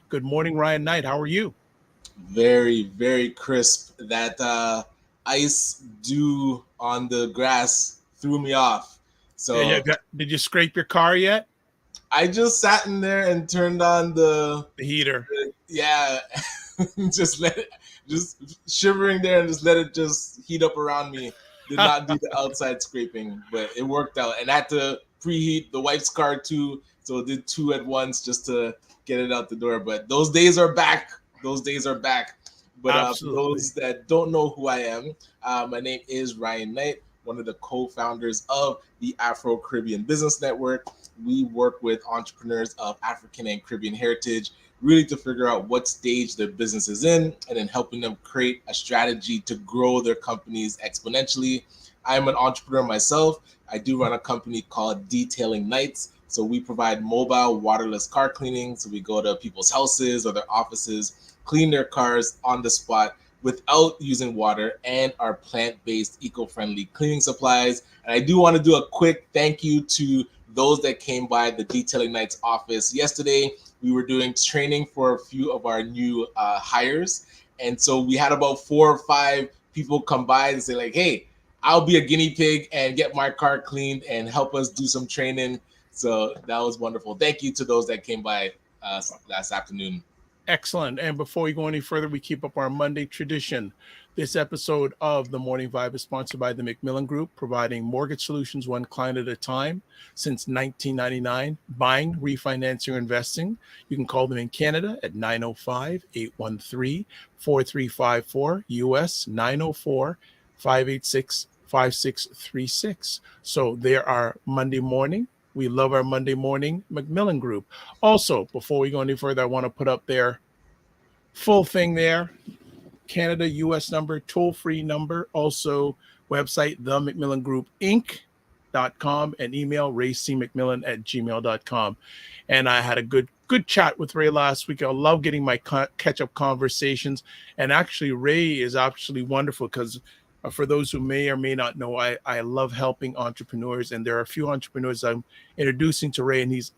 Good morning, Ryan Knight. How are you? Very, very crisp. That ice dew on the grass threw me off. Yeah, So did you scrape your car yet? I just sat in there and turned on The heater. yeah, just let it, just shivering there and just let it just heat up around me. Did not do the outside scraping, but it worked out. And I had to preheat the wife's car too, so I did two at once just to get it out the door. But those days are back. Those days are back. But for Absolutely. those that don't know who I am, my name is Ryan Knight, one of the co-founders of the Afro Caribbean Business Network. We work with entrepreneurs of African and Caribbean heritage, really to figure out what stage their business is in, and then helping them create a strategy to grow their companies exponentially. I'm an entrepreneur myself. I do run a company called Detailing Nights. So we provide mobile waterless car cleaning. So we go to people's houses or their offices, clean their cars on the spot without using water, and our plant-based eco-friendly cleaning supplies. And I do want to do a quick thank you to those that came by the Detailing Nights office yesterday. We were doing training for a few of our new hires, and so we had about 4 or 5 people come by and say like, "Hey, I'll be a guinea pig and get my car cleaned and help us do some training." So that was wonderful. Thank you to those that came by last afternoon. Excellent. And before we go any further, we keep up our Monday tradition. This episode of The Morning Vibe is sponsored by the Macmillan Group, providing mortgage solutions one client at a time since 1999, buying, refinancing, or investing. You can call them in Canada at 905-813-4354, US 904-586-5636. So there are Monday morning. We love our Monday morning Macmillan Group. Also, before we go any further, I want to put up their full thing there. Canada, US number, toll free number. Also, website, the Macmillan Group Inc.com, and email raycmcmillan@gmail.com. And I had a good chat with Ray last week. I love getting my catch up conversations. And actually, Ray is actually wonderful because for those who may or may not know, I love helping entrepreneurs. And there are a few entrepreneurs I'm introducing to Ray, and he's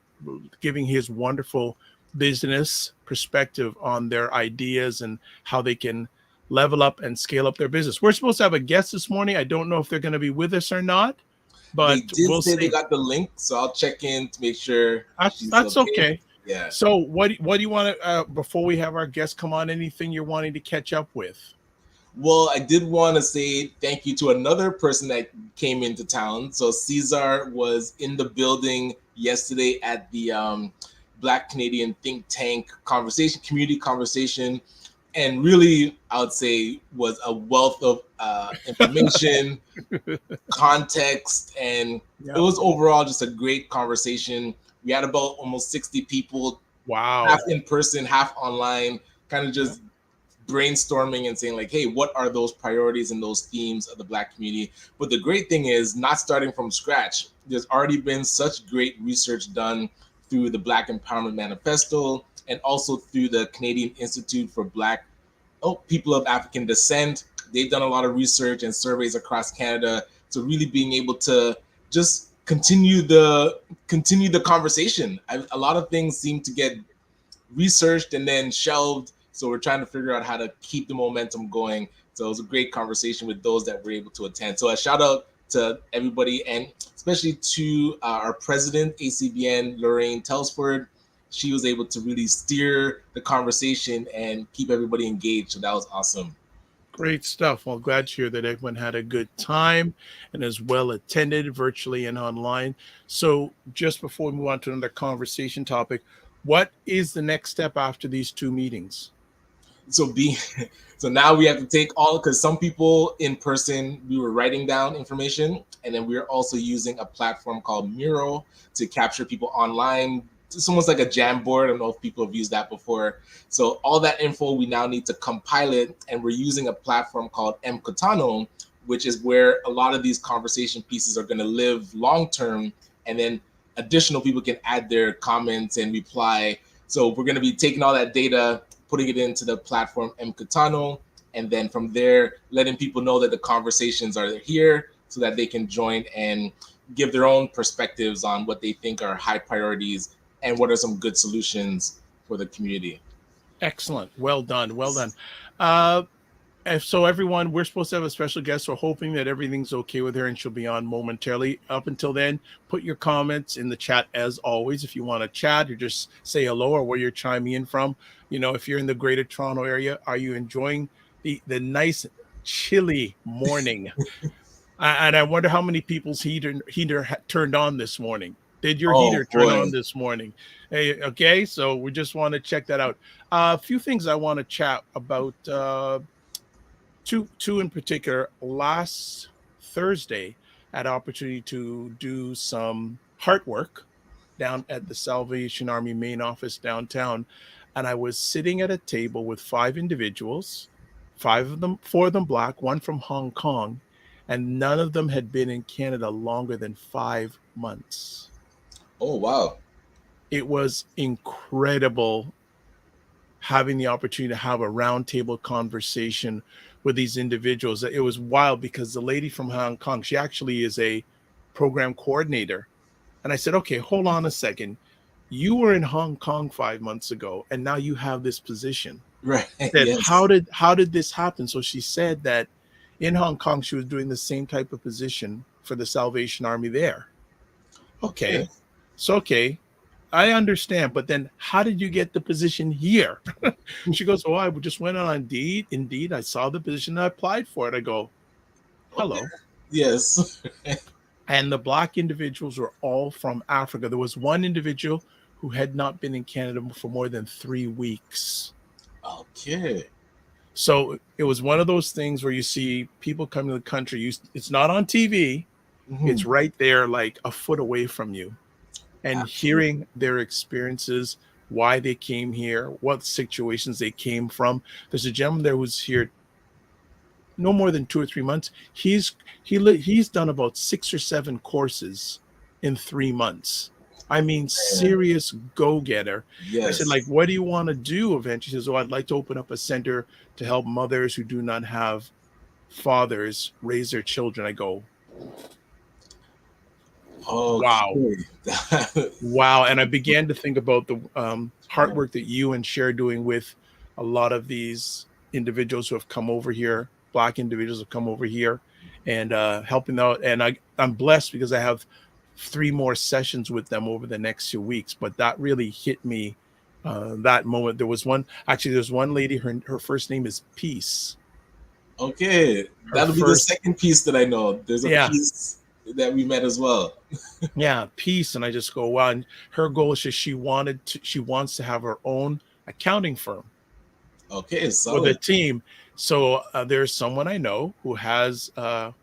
giving his wonderful business perspective on their ideas and how they can level up and scale up their business. We're supposed to have a guest this morning. I don't know if they're going to be with us or not, They but did we'll say they see. got the link, so I'll check in to make sure she's That's okay. okay. Yeah. So, what do you want to before we have our guest come on? Anything you're wanting to catch up with? Well, I did want to say thank you to another person that came into town. So Cesar was in the building yesterday at the Black Canadian think tank conversation, community conversation, and really, I would say, was a wealth of information, context, and it Yeah. was overall just a great conversation. We had about almost 60 people, half Wow. in person, half online, kind of Yeah. just brainstorming and saying like, hey, what are those priorities and those themes of the Black community? But the great thing is not starting from scratch. There's already been such great research done through the Black Empowerment Manifesto and also through the Canadian Institute for Black people of African descent. They've done a lot of research and surveys across Canada, so really being able to just continue the conversation. A lot of things seem to get researched and then shelved. So we're trying to figure out how to keep the momentum going. So it was a great conversation with those that were able to attend. So a shout out to everybody, and especially to our president, ACBN, Lorraine Telsford. She was able to really steer the conversation and keep everybody engaged. So that was awesome. Great stuff. Well, glad to hear that everyone had a good time and is well attended virtually and online. So, just before we move on to another conversation topic, what is the next step after these two meetings? So be so now we have to take all, because some people in person we were writing down information, and then we're also using a platform called Miro to capture people online. It's almost like a jam board. I don't know if people have used that before. So all that info we now need to compile it, and we're using a platform called Mkutano, which is where a lot of these conversation pieces are going to live long term, and then additional people can add their comments and reply. So we're going to be taking all that data, putting it into the platform Mkutano, and then from there, letting people know that the conversations are here so that they can join and give their own perspectives on what they think are high priorities and what are some good solutions for the community. Excellent. Well done. Well done. Uh, so everyone, we're supposed to have a special guest. We're hoping that everything's okay with her and she'll be on momentarily. Up until then, put your comments in the chat as always. If you want to chat or just say hello or where you're chiming in from, if you're in the Greater Toronto area, are you enjoying the nice chilly morning? And I wonder how many people's heater turned on this morning. Did your Oh heater turn boy. on this morning? Hey, okay, so we just want to check that out. A few things I want to chat about. Two in particular. Last Thursday, I had opportunity to do some heart work down at the Salvation Army main office downtown, and I was sitting at a table with five individuals, four of them black, one from Hong Kong, and none of them had been in Canada longer than 5 months. Oh wow. It was incredible having the opportunity to have a roundtable conversation with these individuals. It was wild because the lady from Hong Kong, she actually is a program coordinator. And I said, okay, hold on a second. You were in Hong Kong 5 months ago, and now you have this position. Right. That Yes. how did this happen? So she said that in Hong Kong, she was doing the same type of position for the Salvation Army there. Okay. Okay. So okay, I understand, but then how did you get the position here? She goes, "Oh, I just went on Indeed. Indeed, I saw the position, I applied for it." I go, Okay. "Hello." Yes. And the black individuals were all from Africa. There was one individual who had not been in Canada for more than 3 weeks. Okay. So it was one of those things where you see people come to the country. It's not on TV. Hmm. It's right there, like a foot away from you, and Absolutely. hearing their experiences, why they came here, what situations they came from. There's a gentleman there who's here no more than 2 or 3 months. He's done about 6 or 7 courses in 3 months. I mean, Man. serious go getter. I said, like, Yes. what do you want to do eventually? He says, oh, I'd like to open up a center to help mothers who do not have fathers raise their children. I go, wow. Okay. Wow. And I began to think about the hard work that you and Cher are doing with a lot of these individuals who have come over here, Black individuals have come over here and helping out. And I'm blessed because I have 3 more sessions with them over the next few weeks. But that really hit me that moment. There's one lady, her first name is Peace. Okay. Her That'll be the first, second piece that I know. There's a yeah, piece that we met as well. yeah, Peace. And I just go, wow. And her goal is just she wants to have her own accounting firm Okay, with a solid. team. So there's someone I know who has an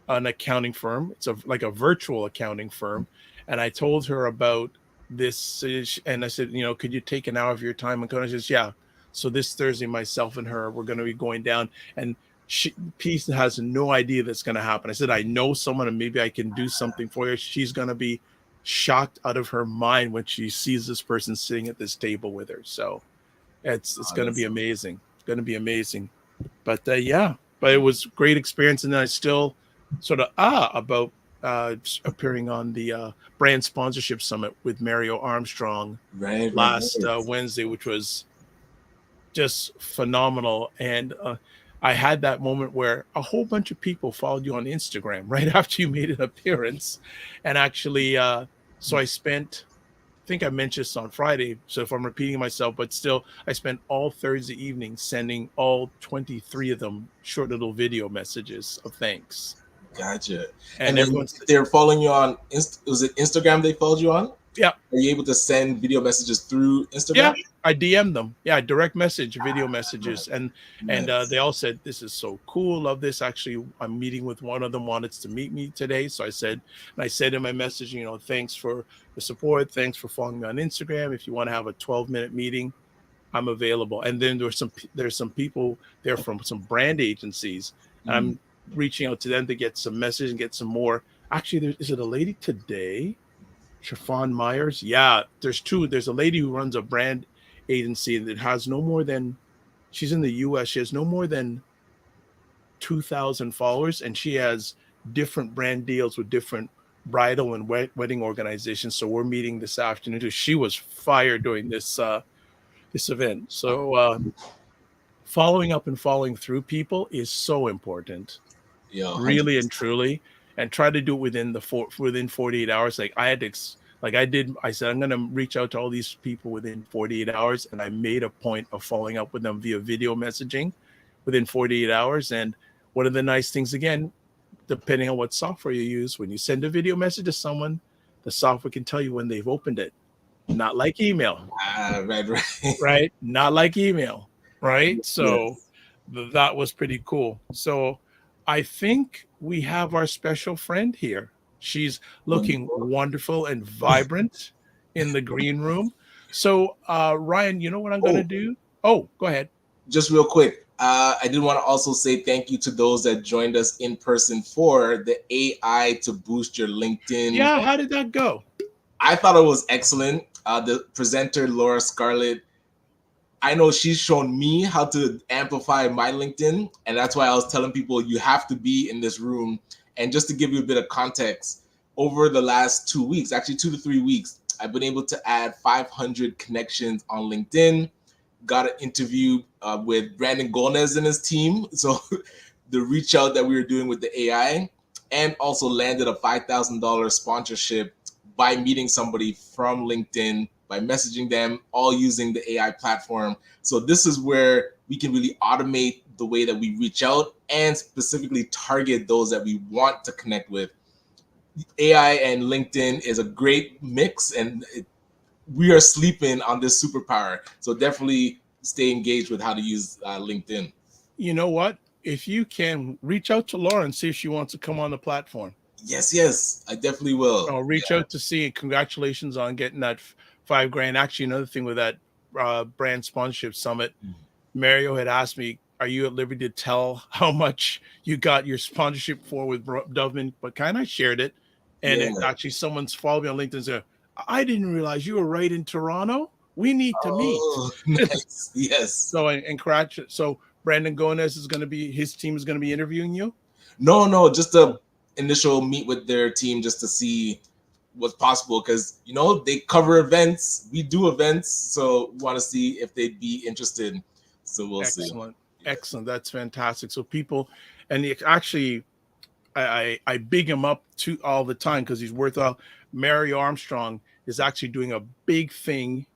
accounting firm. It's like a virtual accounting firm, and I told her about this, and I said, could you take an hour of your time and come? She says, yeah. So this Thursday, myself and her, we're going to be going down, and Peace has no idea that's going to happen. I said, I know someone, and maybe I can do something for her. She's going to be shocked out of her mind when she sees this person sitting at this table with her. So it's Oh, going to be that's amazing. It's going to be amazing. But yeah, but it was great experience, and then I still sort of about appearing on the brand sponsorship summit with Mario Armstrong right, right, last right. Wednesday, which was just phenomenal. And I had that moment where a whole bunch of people followed you on Instagram right after you made an appearance, and actually, so I think I mentioned this on Friday, so if I'm repeating myself, but still, I spent all Thursday evening sending all 23 of them short little video messages of thanks. Gotcha. And And then everyone's, if they're following you on was it Instagram they followed you on? yeah, Are you able to send video messages through yeah, Instagram? I DM'd them. Yeah, direct message, video messages. And Nice. they all said, this is so cool. Love this. Actually, I'm meeting with one of them, wanted to meet me today. So I said in my message, thanks for the support. Thanks for following me on Instagram. If you want to have a 12-minute meeting, I'm available. And then there's some people there from some brand agencies, and Mm. I'm reaching out to them to get some message and get some more. Actually, is it a lady today? Chiffon Myers? Yeah, there's two. There's a lady who runs a brand agency that has no more than, she's in the US. She has no more than 2,000 followers, and she has different brand deals with different bridal and wedding organizations. So we're meeting this afternoon too. She was fired doing this event. So following up and following through people is so important, Yo, really and 100%. truly, and try to do it within 48 hours. Like I had to, like I did. I said I'm going to reach out to all these people within 48 hours, and I made a point of following up with them via video messaging within 48 hours. And one of the nice things, again, depending on what software you use, when you send a video message to someone, the software can tell you when they've opened it. Not like email, Right, right. right? Not like email, right? So Yes. that was pretty cool. So I think we have our special friend here. She's looking Wonderful. wonderful and vibrant in the green room. So Ryan, you know what I'm going to Oh, do? Oh, go ahead. just real quick, I did want to also say thank you to those that joined us in person for the AI to boost your LinkedIn. Yeah, how did that go? I thought it was excellent. The presenter, Laura Scarlett, I know she's shown me how to amplify my LinkedIn. And that's why I was telling people you have to be in this room. And just to give you a bit of context, over the last 2 weeks, actually 2 to 3 weeks, I've been able to add 500 connections on LinkedIn. Got an interview with Brandon Gomez and his team. So the reach out that we were doing with the AI, and also landed a $5,000 sponsorship by meeting somebody from LinkedIn, by messaging them, all using the AI platform. So this is where we can really automate the way that we reach out and specifically target those that we want to connect with. AI and LinkedIn is a great mix, and we are sleeping on this superpower. So definitely stay engaged with how to use LinkedIn. You know what? If you can reach out to Laura and see if she wants to come on the platform. Yes, yes, I definitely will. Reach out to see. Congratulations on getting that 5 grand. Actually, another thing with that brand sponsorship summit, Mario had asked me, "Are you at liberty to tell how much you got your sponsorship for with Dovman?" But kind of shared it, and Yeah. it actually someone's followed me on LinkedIn and said, "I didn't realize you were right in Toronto. We need to meet." Oh, nice. Yes. So and so Brandon Gomez is going to be his team is going to be interviewing you. No, no, just Oh, a initial meet with their team just to see what's possible, because they cover events, we do events, so want to see if they'd be interested. So we'll see. excellent, Yeah. excellent. That's fantastic. So people, and actually, I big him up to all the time because he's worth all. Mary Armstrong is actually doing a big thing.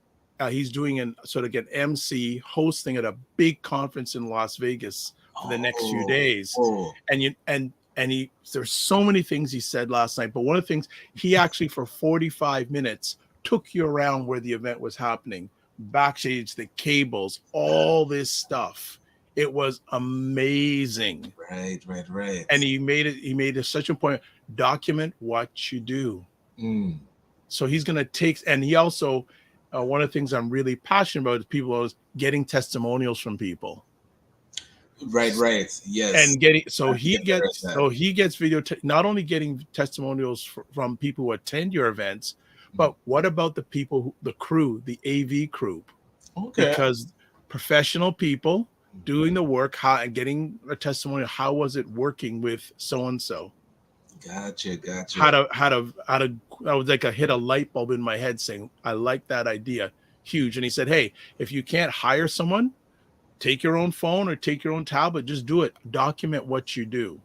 He's doing an sort of an MC hosting at a big conference in Las Vegas for the next few Oh, days, oh, and he there's so many things he said last night, but one of the things he actually for 45 minutes took you around where the event was happening, backstage, the cables, all this stuff. It was amazing, right, right, right. and he made it such a point, document what you do. Mm, So he's going to take, and he also one of the things I'm really passionate about is people is getting testimonials from people, right, right. Yes. and getting, I have to get better at that. so he gets not only getting testimonials from people who attend your events, Mm. but what about the people the crew, the AV crew, Okay. because professional people doing the work, how, and getting a testimonial, how was it working with so and so. Gotcha, How gotcha. to how to how to I was like, I hit a light bulb in my head saying, I like that idea. Huge. And he said, hey, if you can't hire someone, take your own phone or take your own tablet, just do it. Document what you do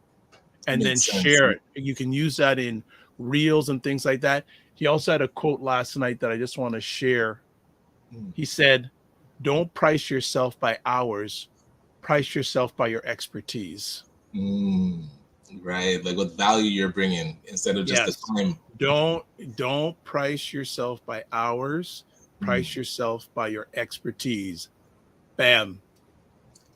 and then Makes sense. share it. You can use that in reels and things like that. He also had a quote last night that I just want to share. Mm, He said, don't price yourself by hours, price yourself by your expertise. mm, right, like what value you're bringing instead of just the Yes. time. Don't don't price yourself by hours. Mm, Price yourself by your expertise. Bam.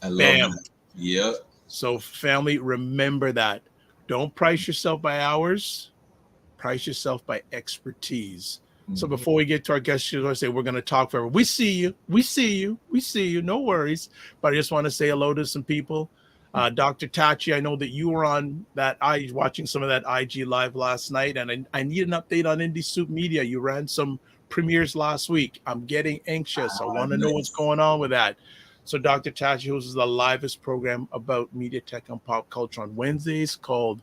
I love Bam. that. Yep. So family, remember that. Don't price yourself by hours. Price yourself by expertise. So Mhm. before we get to our guest, I say we're going to talk forever. We see you. We see you. We see you. No worries. But I just want to say hello to some people. Dr. Tachi, I know that you were on that. I watching some of that IG live last night, and I need an update on Indie Soup Media. You ran some premieres last week. I'm getting anxious. I want to know what's Nice. going on with that. So Dr. Tachi hosts the livest program about media tech and pop culture on Wednesdays called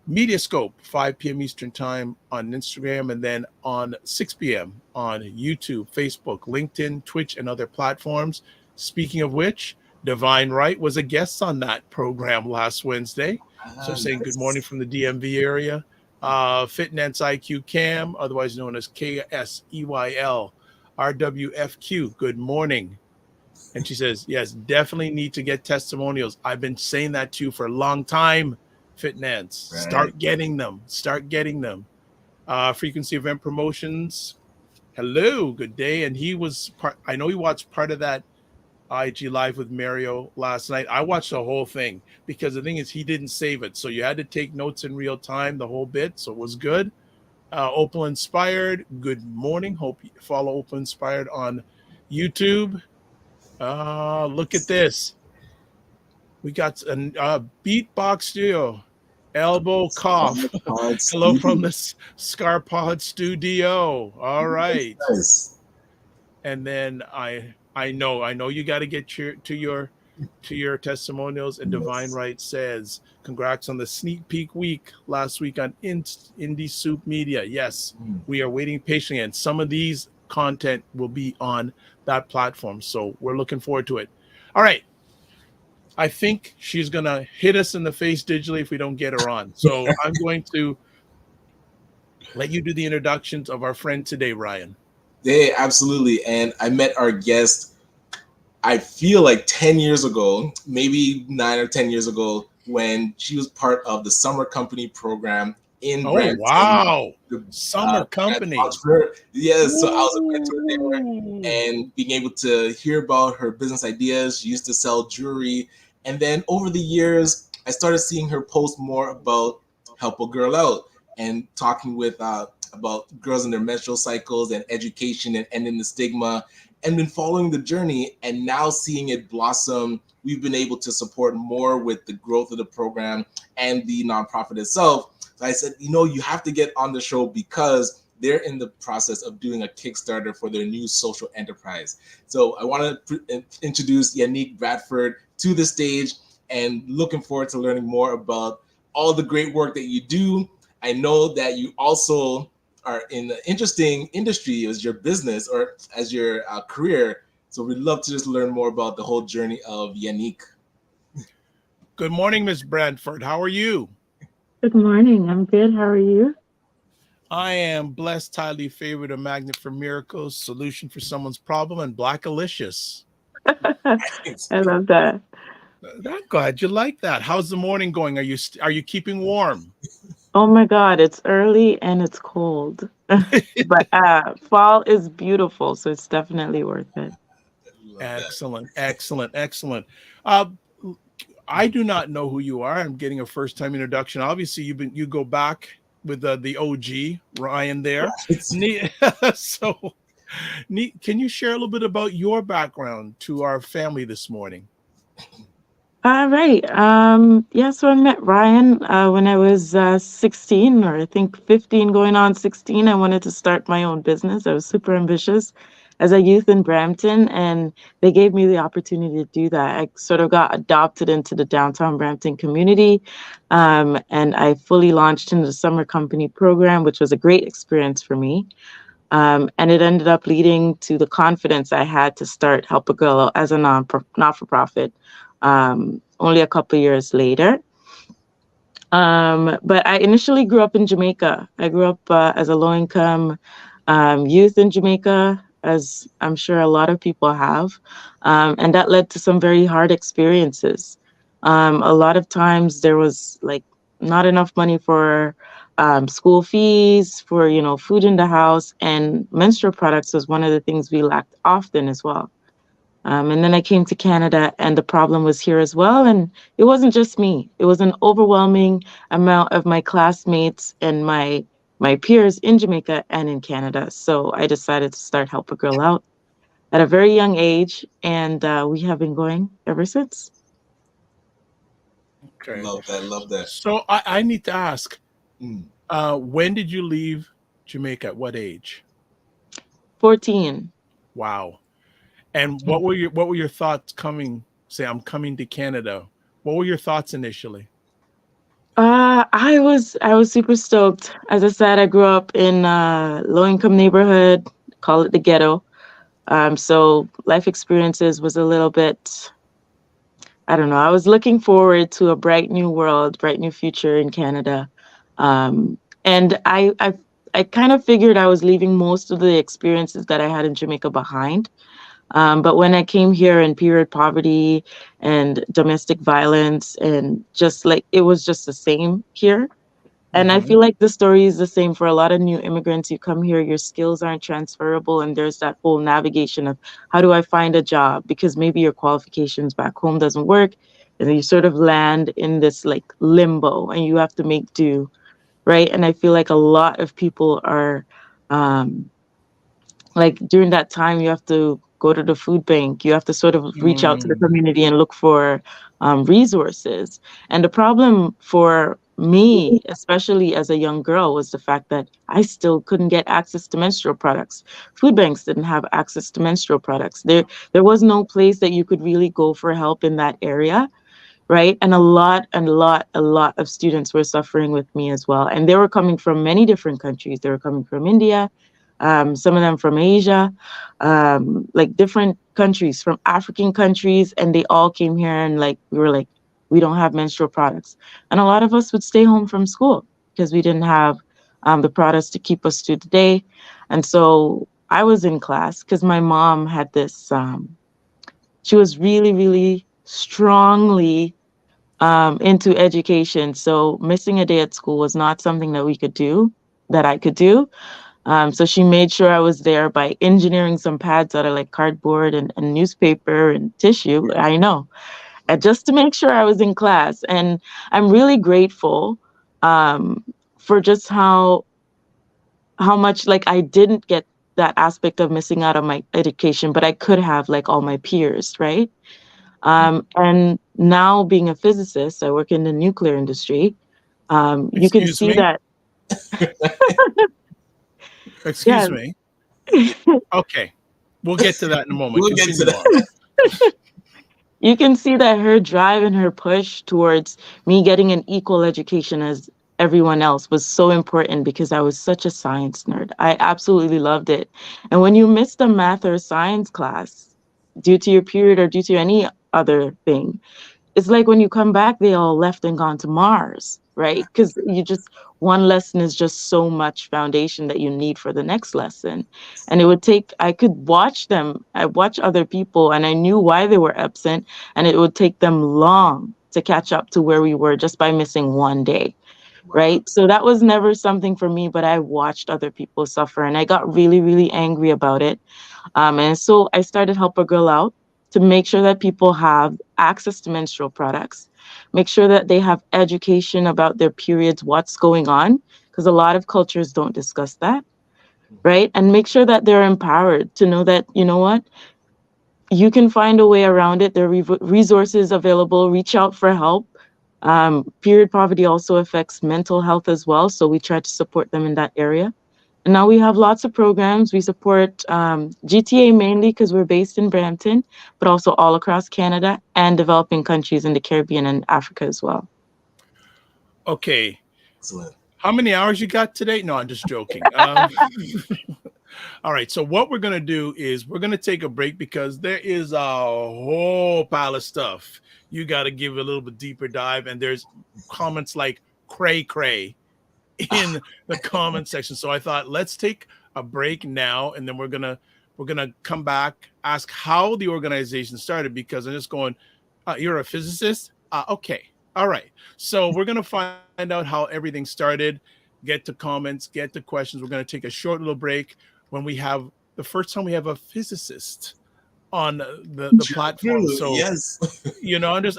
Mediascope, 5 p.m. Eastern Time on Instagram, and then on 6 p.m. on YouTube, Facebook, LinkedIn, Twitch, and other platforms. Speaking of which, Divine Right was a guest on that program last Wednesday. So saying good morning Nice. from the DMV area. Fitness IQ Cam, otherwise known as KSEYL, RWFQ, good morning. And she says, yes, definitely need to get testimonials. I've been saying that to you for a long time, Fitnance. Right. Start getting them. Start getting them. Frequency event promotions. Hello, good day. And he was part, I know he watched part of that IG live with Mario last night. I watched the whole thing because the thing is he didn't save it. So you had to take notes in real time, the whole bit. So it was good. Opal Inspired, good morning. Hope you follow Opal Inspired on YouTube. Look at this. We got a beatbox studio. Elbow cough. Pod Hello from Studio. the Scarpod studio. All right. Nice. And then I know you got to get your testimonials. And Divine Yes. Right says, congrats on the sneak peek week last week on Indie Soup Media. Yes, Mm. we are waiting patiently, and some of these content will be on that platform. So we're looking forward to it. All right. I think she's going to hit us in the face digitally if we don't get her on. So I'm going to let you do the introductions of our friend today, Ryan. Yeah, absolutely. And I met our guest, I feel like 10 years ago, maybe 9 or 10 years ago, when she was part of the summer company program in Oh, Brampton. wow. The Summer Company. entrepreneur. Yes, so I was a mentor there, Ooh. and being able to hear about her business ideas. She used to sell jewelry, and then over the years, I started seeing her post more about help a girl out and talking with about girls in their menstrual cycles and education and ending the stigma, and been following the journey and now seeing it blossom. We've been able to support more with the growth of the program and the nonprofit itself. So I said, you have to get on the show because they're in the process of doing a Kickstarter for their new social enterprise. So I want to introduce Yanique Brandford to the stage, and looking forward to learning more about all the great work that you do. I know that you also are in the interesting industry as your business or as your career. So we'd love to just learn more about the whole journey of Yanique. Good morning, Miss Brandford. How are you? Good morning. I'm good. How are you? I am blessed, highly favored, a magnet for miracles, solution for someone's problem, and blackalicious. I love that. I'm glad you like that. How's the morning going? Are you keeping warm? Oh my God, it's early and it's cold. But fall is beautiful, so it's definitely worth it. Love that. Excellent, excellent, excellent. Uh, I do not know who you are. I'm getting a first time introduction. Obviously, you go back with the OG Ryan there. So, can you share a little bit about your background to our family this morning? All right. Yeah, so I met Ryan when I was 16, or I think 15 going on 16. I wanted to start my own business. I was super ambitious as a youth in Brampton, and they gave me the opportunity to do that. I sort of got adopted into the downtown Brampton community, and I fully launched into the summer company program, which was a great experience for me. And it ended up leading to the confidence I had to start Help a Girl Out as a not-for-profit only a couple years later. But I initially grew up in Jamaica. I grew up as a low-income youth in Jamaica, as I'm sure a lot of people have. And that led to some very hard experiences. A lot of times there was like not enough money for school fees, for, food in the house, and menstrual products was one of the things we lacked often as well. And then I came to Canada, and the problem was here as well. And it wasn't just me. It was an overwhelming amount of my classmates and my peers in Jamaica and in Canada. So I decided to start Help a Girl Out at a very young age, and we have been going ever since. Okay. Love that. Love that. So I need to ask, Mm. when did you leave Jamaica? At what age? 14. Wow. And what were your thoughts coming? Say, I'm coming to Canada. What were your thoughts initially? I was super stoked. As I said, I grew up in a low income neighborhood, call it the ghetto. So life experiences was a little bit, I don't know. I was looking forward to a bright new world, bright new future in Canada. And I kind of figured I was leaving most of the experiences that I had in Jamaica behind. But when I came here in period poverty and domestic violence and just like it was just the same here. And I Mm-hmm. feel like the story is the same for a lot of new immigrants. You come here, your skills aren't transferable, and there's that whole navigation of how do I find a job? Because maybe your qualifications back home doesn't work. And then you sort of land in this like limbo and you have to make do, right? And I feel like a lot of people are um like during that time you have to go to the food bank, you have to sort of reach out to the Mm. community and look for resources. And the problem for me, especially as a young girl, was the fact that I still couldn't get access to menstrual products. Food banks didn't have access to menstrual products. There was no place that you could really go for help in that area, right? And a lot of students were suffering with me as well. And they were coming from many different countries. They were coming from India, some of them from Asia, like different countries, from African countries. And they all came here and like, we were like, we don't have menstrual products. And a lot of us would stay home from school because we didn't have the products to keep us through the day. And so I was in class because my mom had this, she was really, really strongly into education. So missing a day at school was not something that we could do, that I could do. So she made sure I was there by engineering some pads out of like cardboard and newspaper and tissue. I know, and just to make sure I was in class. And I'm really grateful um, for just how much like I didn't get that aspect of missing out on my education, but I could have like all my peers, right? And now being a physicist, I work in the nuclear industry. You can Excuse see me. that, Excuse yeah, me. Okay. We'll get to that in a moment. We'll get to Continue on. that. you can see that her drive and her push towards me getting an equal education as everyone else was so important because I was such a science nerd. I absolutely loved it. And when you missed a math or science class due to your period or due to any other thing, it's like when you come back, they all left and gone to Mars, right? Because you just, one lesson is just so much foundation that you need for the next lesson. And it would take, I could watch them, I watch other people and I knew why they were absent. And it would take them long to catch up to where we were just by missing one day. Wow. Right. So that was never something for me, but I watched other people suffer and I got really, really angry about it. And so I started Help a Girl Out to make sure that people have access to menstrual products, make sure that they have education about their periods, what's going on, because a lot of cultures don't discuss that, right? And make sure that they're empowered to know that, you know what, you can find a way around it. There are resources available, reach out for help. Period poverty also affects mental health as well. So we try to support them in that area. And now we have lots of programs. We support GTA mainly because we're based in Brampton, but also all across Canada and developing countries in the Caribbean and Africa as well. Okay. Excellent. How many hours you got today? No, I'm just joking. All right. So what we're gonna do is we're gonna take a break because there is a whole pile of stuff. You got to give a little bit deeper dive, and there's comments like "cray cray" in the comment section. So I thought let's take a break now, and then we're gonna come back, ask how the organization started because I'm just going. You're a physicist? Okay. All right. So we're gonna find out how everything started. Get to comments. Get to questions. We're gonna take a short little break when we have the first time we have a physicist on the platform. True. So Yes.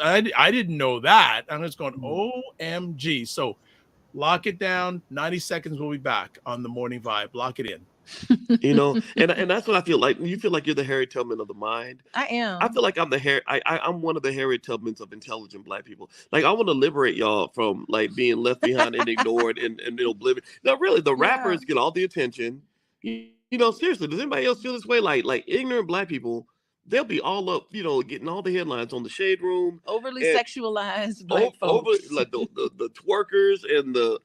I didn't know that. I'm just going OMG. So lock it down. 90 seconds. We'll be back on the morning vibe. Lock it in. And that's what I feel like. You feel like you're the Harry Tubman of the mind. I I am. feel like I'm the Harry. I'm one of the Harry Tubmans of intelligent Black people. Like I want to liberate y'all from like being left behind and ignored and oblivion. Now, really, the Yeah. rappers get all the attention. Seriously, does anybody else feel this way? Like ignorant Black people they'll be all up, getting all the headlines on the Shade Room, Overly and sexualized black over folks. like the twerkers and the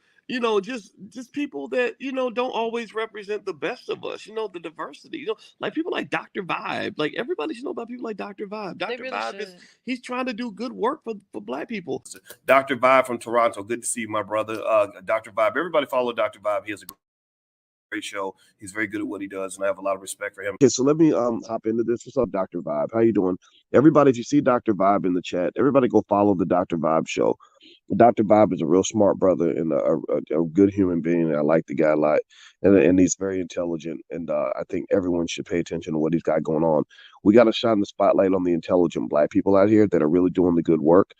just people that don't always represent the best of us. The diversity. Like people like Dr. Vibe. Like everybody should know about people like Dr. Vibe. They Dr. really Vibe should. he's trying to do good work for black people. Dr. Vibe from Toronto. Good to see you, my brother. Dr. Vibe. Everybody follow Dr. Vibe. He has a great show. He's very good at what he does, and I have a lot of respect for him. Okay, so let me hop into this. What's up, Dr. Vibe? How you doing? Everybody, if you see Dr. Vibe in the chat, everybody go follow the Dr. Vibe show. Dr. Vibe is a real smart brother and a good human being. I like the guy a lot, and he's very intelligent. And I think everyone should pay attention to what he's got going on. We got to shine the spotlight on the intelligent black people out here that are really doing the good work.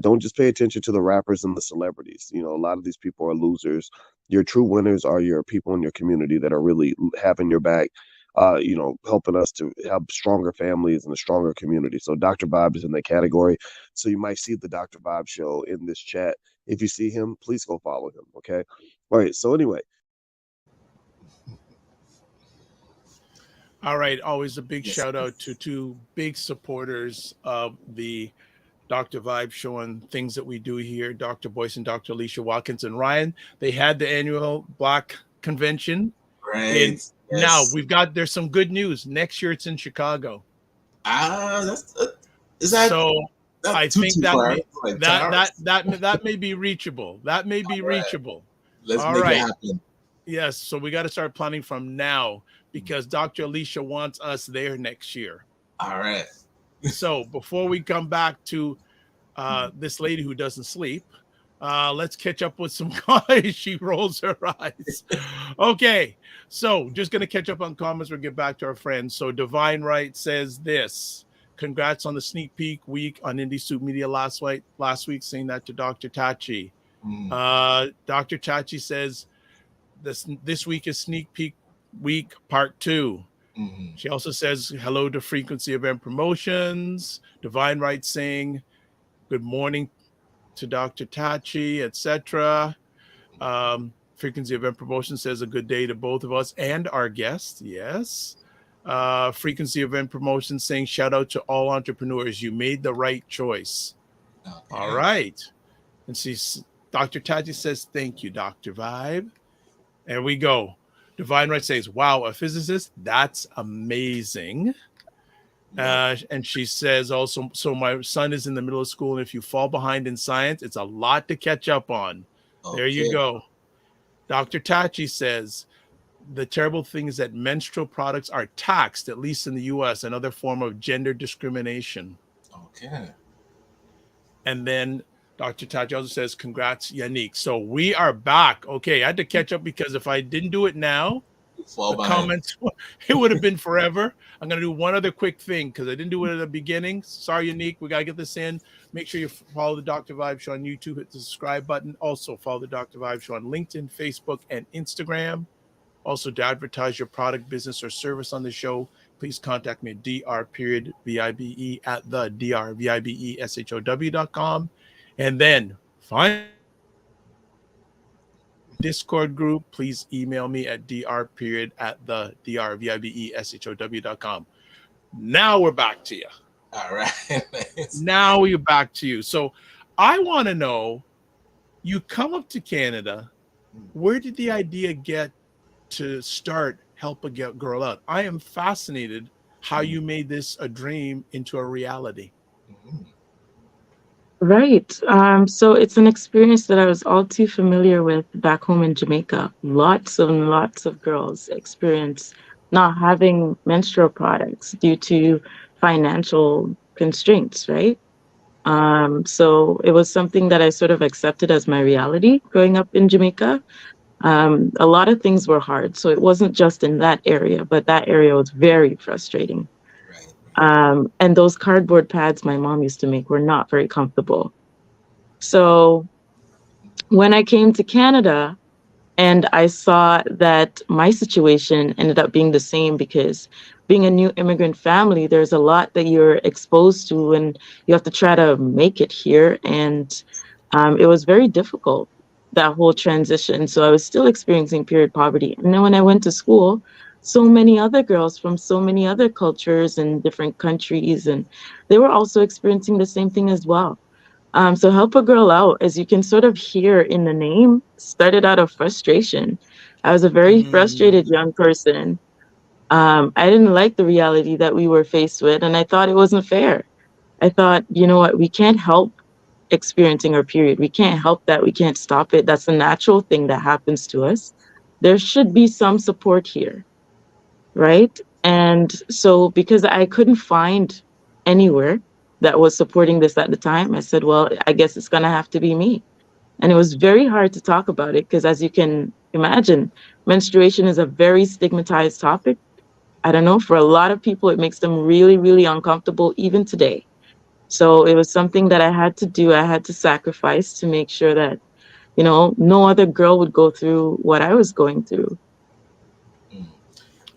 Don't just pay attention to the rappers and the celebrities. A lot of these people are losers. Your true winners are your people in your community that are really having your back. Helping us to have stronger families and a stronger community. So Dr. Vibe is in that category. So you might see the Dr. Vibe show in this chat. If you see him, please go follow him. Okay. All right. So anyway. All right. Always a big shout out to two big supporters of the Dr. Vibe show and things that we do here, Dr. Boyce and Dr. Alicia Watkins and Ryan. They had the annual Black Convention. Right. Now there's some good news. Next year it's in Chicago. I think that may be reachable. That may be reachable. Let's make it happen. Yes, so we got to start planning from now because Dr. Alicia wants us there next year. All right. So before we come back to this lady who doesn't sleep, let's catch up with some guys. She rolls her eyes. Okay, so just going to catch up on comments. We'll get back to our friends. So Divine Right says this. Congrats on the sneak peek week on Indie Soup Media last week, saying that to Dr. Tachi. Dr. Tachi says this week is sneak peek week part 2. She also says hello to Frequency Event Promotions. Divine Right saying good morning to Dr. Tachi, etc. Frequency Event Promotion says a good day to both of us and our guest. Yes. Frequency Event Promotion saying shout out to all entrepreneurs. You made the right choice. Okay. All right. And Dr. Tachi says thank you, Dr. Vibe. There we go. Divine Right says, wow, a physicist? That's amazing. And she says also, so my son is in the middle of school, and if you fall behind in science, it's a lot to catch up on. Okay. There you go. Dr. Tachi says, the terrible thing is that menstrual products are taxed, at least in the U.S., another form of gender discrimination. Okay. And then Dr. Tachi also says, congrats, Yanique. So we are back. Okay, I had to catch up because if I didn't do it now, comments, it would have been forever. I'm going to do one other quick thing because I didn't do it at the beginning. Sorry, Yanique. We got to get this in. Make sure you follow the Dr. Vibe Show on YouTube. Hit the subscribe button. Also, follow the Dr. Vibe Show on LinkedIn, Facebook, and Instagram. Also, to advertise your product, business, or service on the show, please contact me at dr.vibe at the drvibeshow.com. And then find Discord group, please email me at dr.at the drvibeshow.com. Now we're back to you. All right. Now we're back to you. So I want to know, you come up to Canada, where did the idea get to start Help a Girl Out? I am fascinated how you made this a dream into a reality. Right. So it's an experience that I was all too familiar with back home in Jamaica. Lots and lots of girls experience not having menstrual products due to financial constraints, right? So it was something that I sort of accepted as my reality growing up in Jamaica. A lot of things were hard. So it wasn't just in that area, but that area was very frustrating. And those cardboard pads my mom used to make were not very comfortable. So when I came to Canada and I saw that my situation ended up being the same, because being a new immigrant family, there's a lot that you're exposed to and you have to try to make it here. And it was very difficult, that whole transition. So I was still experiencing period poverty. And then when I went to school, so many other girls from so many other cultures and different countries, and they were also experiencing the same thing as well. So Help a Girl Out, as you can sort of hear in the name, started out of frustration. I was a very frustrated young person. I didn't like the reality that we were faced with, and I thought it wasn't fair. I thought, you know what, we can't help experiencing our period. We can't help that. We can't stop it. That's a natural thing that happens to us. There should be some support here, right? And so, because I couldn't find anywhere that was supporting this at the time, I said, well, I guess it's going to have to be me. And it was very hard to talk about it because, as you can imagine, menstruation is a very stigmatized topic. I don't know, for a lot of people, it makes them really, really uncomfortable even today. So it was something that I had to do. I had to sacrifice to make sure that, no other girl would go through what I was going through.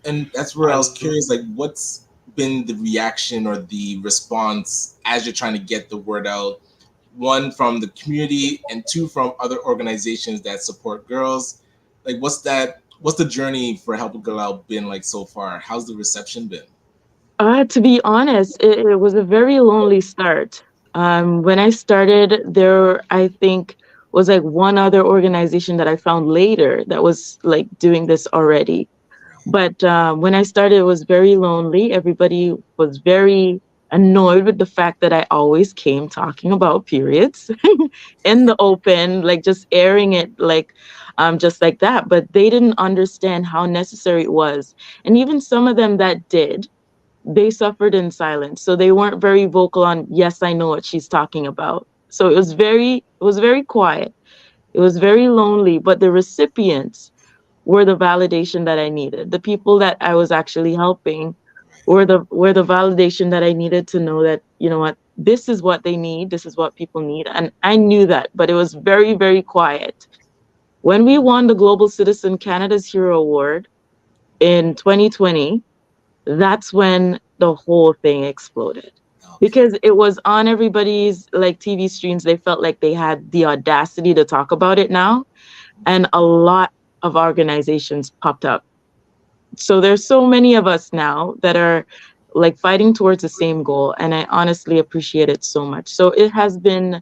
And that's where I was curious, like, what's been the reaction or the response as you're trying to get the word out? One, from the community, and two, from other organizations that support girls. Like, what's the journey for Help a Girl Out been like so far? How's the reception been? To be honest, it was a very lonely start. When I started, there, I think, was like one other organization that I found later that was like doing this already. But when I started, it was very lonely. Everybody was very annoyed with the fact that I always came talking about periods in the open, like just airing it like just like that. But they didn't understand how necessary it was. And even some of them that did, they suffered in silence. So they weren't very vocal on, yes, I know what she's talking about. So it was very quiet. It was very lonely, but the recipients were the validation that I needed. The people that I was actually helping were the validation that I needed to know that, you know what, this is what they need, this is what people need. And I knew that, but it was very, very quiet. When we won the Global Citizen Canada's Hero Award in 2020, that's when the whole thing exploded. Because it was on everybody's like TV streams. They felt like they had the audacity to talk about it now. And a lot of organizations popped up. So there's so many of us now that are like fighting towards the same goal. And I honestly appreciate it so much. So it has been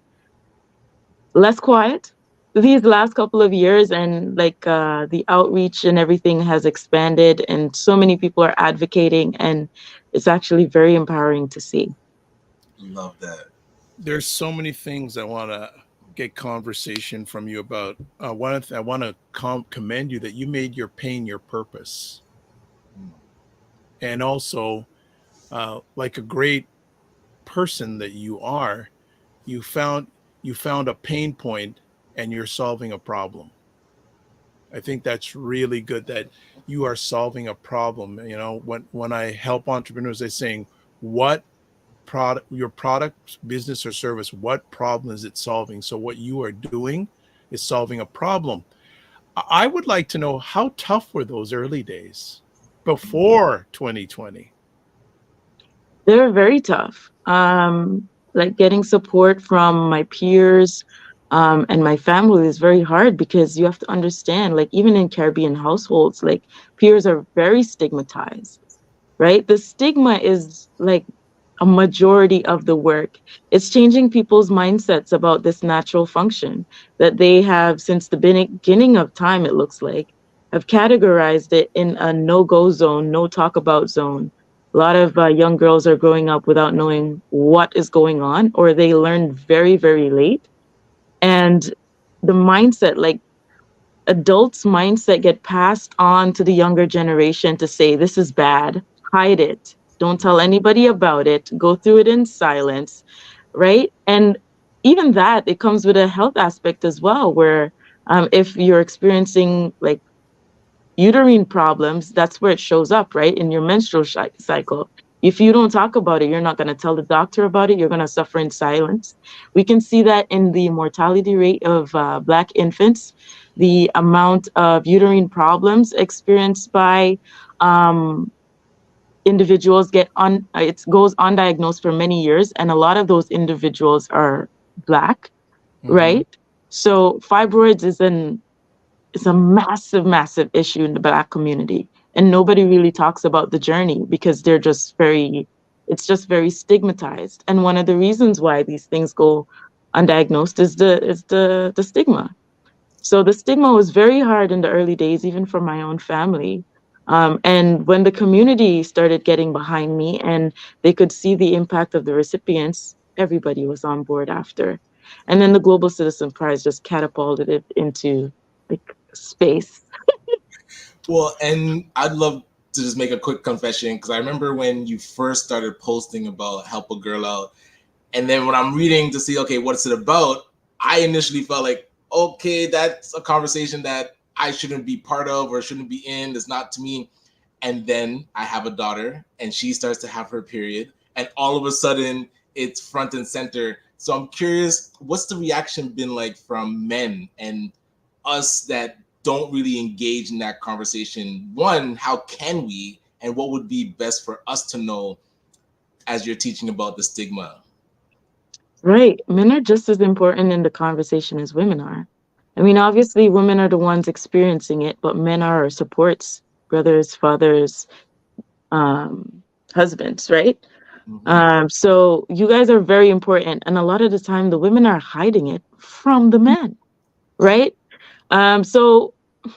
less quiet these last couple of years, and like the outreach and everything has expanded, and so many people are advocating, and it's actually very empowering to see. Love that. There's so many things I want to get conversation from you about. I want to commend you that you made your pain your purpose, and also, like a great person that you are, you found you found a pain point and you're solving a problem. I think that's really good that you are solving a problem. When I help entrepreneurs, they're saying, what product, your product, business, or service, what problem is it solving? So what you are doing is solving a problem. I would like to know, how tough were those early days before 2020? They're very tough. Like getting support from my peers and my family is very hard, because you have to understand, like even in Caribbean households, like peers are very stigmatized, right? The stigma is like a majority of the work. It's changing people's mindsets about this natural function that they have since the beginning of time, it looks like, have categorized it in a no-go zone, no talk about zone. A lot of young girls are growing up without knowing what is going on, or they learn very, very late. And the mindset, like adults' mindset, get passed on to the younger generation to say, this is bad, hide it, don't tell anybody about it, go through it in silence, right? And even that, it comes with a health aspect as well, where if you're experiencing like uterine problems, that's where it shows up, right? In your menstrual cycle. If you don't talk about it, you're not going to tell the doctor about it, you're going to suffer in silence. We can see that in the mortality rate of Black infants, the amount of uterine problems experienced by individuals get on, it goes undiagnosed for many years. And a lot of those individuals are Black, right? So fibroids is a massive, massive issue in the Black community, and nobody really talks about the journey because it's just very stigmatized. And one of the reasons why these things go undiagnosed is the stigma. So the stigma was very hard in the early days, even for my own family. And when the community started getting behind me and they could see the impact of the recipients, everybody was on board after. And then the Global Citizen Prize just catapulted it into like space. Well, and I'd love to just make a quick confession because I remember when you first started posting about Help a Girl Out, and then when I'm reading to see, okay, what's it about, I initially felt like, okay, that's a conversation that I shouldn't be part of or shouldn't be in. It's not to me. And then I have a daughter and she starts to have her period. And all of a sudden it's front and center. So I'm curious, what's the reaction been like from men and us that don't really engage in that conversation? One, how can we? And what would be best for us to know as you're teaching about the stigma? Right. Men are just as important in the conversation as women are. I mean, obviously, women are the ones experiencing it, but men are our supports, brothers, fathers, husbands, right? So you guys are very important. And a lot of the time, the women are hiding it from the men, right? So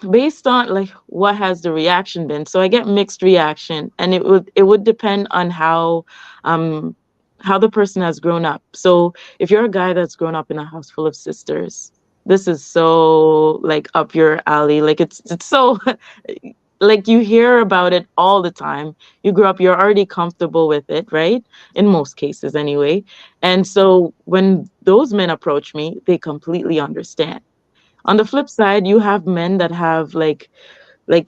based on like what has the reaction been? So I get mixed reaction, and it would depend on how the person has grown up. So if you're a guy that's grown up in a house full of sisters, this is so like up your alley. Like it's so like you hear about it all the time. You grew up, you're already comfortable with it, right? In most cases anyway. And so when those men approach me, they completely understand. On the flip side, you have men that have like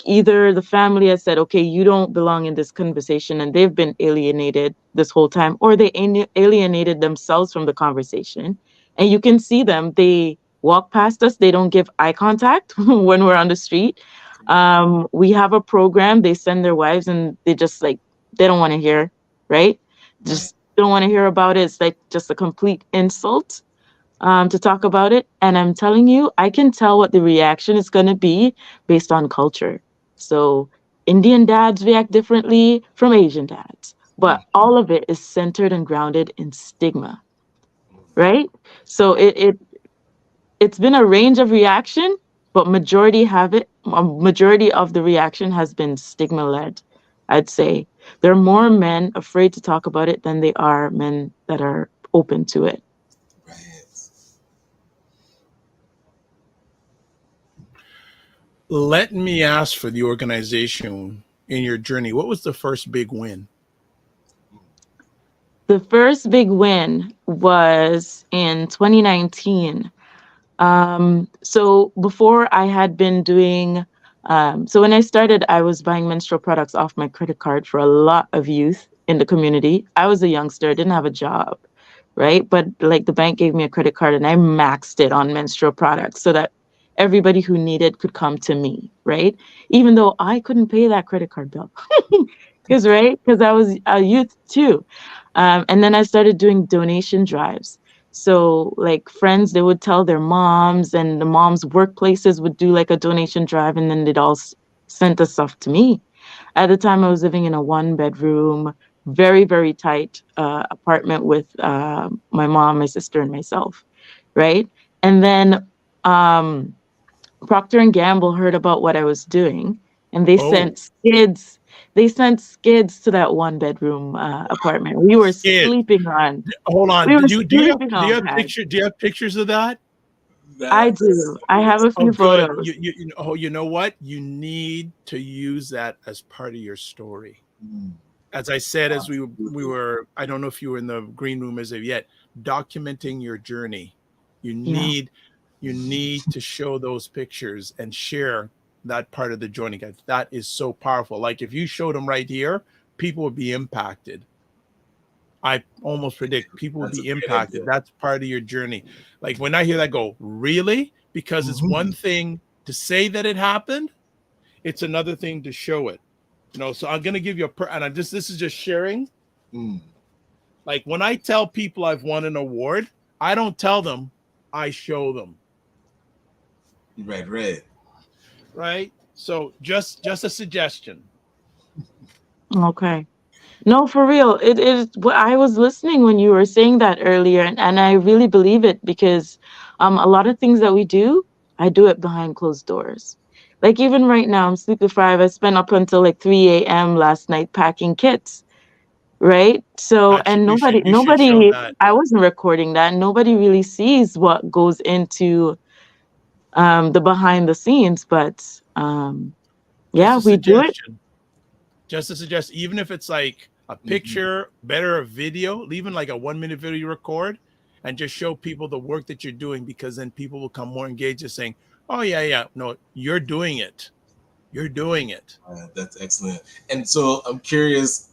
either the family has said, okay, you don't belong in this conversation, and they've been alienated this whole time, or they alienated themselves from the conversation. And you can see them, they walk past us, they don't give eye contact when we're on the street. We have a program, they send their wives and they just like, they don't want to hear, right? Just don't want to hear about it. It's like just a complete insult to talk about it. And I'm telling you, I can tell what the reaction is going to be based on culture. So Indian dads react differently from Asian dads, but all of it is centered and grounded in stigma, right? So it's been a range of reaction, but majority of the reaction has been stigma led. I'd say there are more men afraid to talk about it than they are men that are open to it. Let me ask for the organization in your journey. What was the first big win? The first big win was in 2019. So before I had been doing, so when I started, I was buying menstrual products off my credit card for a lot of youth in the community. I was a youngster, I didn't have a job, right? But like the bank gave me a credit card and I maxed it on menstrual products so that everybody who needed could come to me, right? Even though I couldn't pay that credit card bill. Because I was a youth too. And then I started doing donation drives. So like friends, they would tell their moms, and the moms' workplaces would do like a donation drive, and then they'd all send the stuff to me. At the time, I was living in a 1-bedroom, very, very tight apartment with my mom, my sister, and myself, right? And then Procter and Gamble heard about what I was doing, and they sent skids. They sent skids to that 1-bedroom apartment. We were Skid. sleeping on. Hold on. We were Do you have sleeping on pads. do you have pictures of that? I do. I have a Oh, few good. photos. You know what? You need to use that as part of your story. As I said, as we were, I don't know if you were in the green room as of yet, documenting your journey. You need to show those pictures and share that part of the journey, guys. That is so powerful. Like if you showed them right here, people would be impacted. I almost predict people will be impacted. That's part of your journey. Like when I hear that, go, really? Because it's one thing to say that it happened. It's another thing to show it. So I'm going to give you this is just sharing. Like when I tell people I've won an award, I don't tell them, I show them. Right. Right. So just a suggestion. Okay. No, for real. It is. I was listening when you were saying that earlier, and I really believe it because a lot of things that we do, I do it behind closed doors. Like even right now, I'm sleep deprived. I spent up until like 3 a.m. last night packing kits, right? So, That and you should show nobody, that. I wasn't recording that. Nobody really sees what goes into the behind the scenes, but Just yeah, a we do it. suggestion. Just to suggest, even if it's like a Mhm. picture, better a video, even like a 1 minute video you record, and just show people the work that you're doing, because then people will come more engaged, just saying, "Oh yeah, yeah, no, you're doing it. You're doing it." That's excellent. And so I'm curious,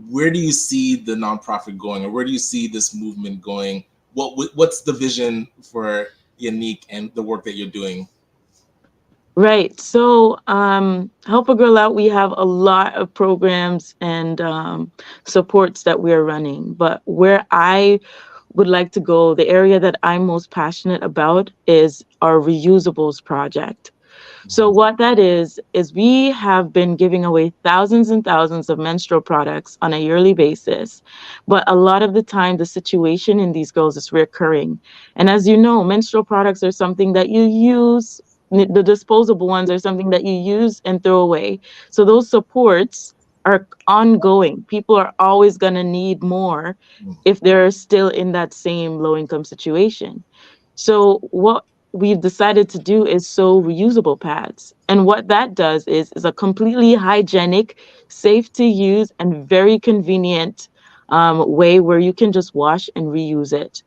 where do you see the nonprofit going, or where do you see this movement going? What's the vision for Yanique and the work that you're doing? Right. So, Help a Girl Out, we have a lot of programs and supports that we're running. But where I would like to go, the area that I'm most passionate about is our reusables project. So what that is we have been giving away thousands and thousands of menstrual products on a yearly basis. But a lot of the time, the situation in these girls is recurring. And as you know, menstrual products are something that you use, the disposable ones are something that you use and throw away. So those supports are ongoing. People are always going to need more if they're still in that same low income situation. So what we've decided to do is sew reusable pads. And what that does is a completely hygienic, safe to use, and very convenient way where you can just wash and reuse it.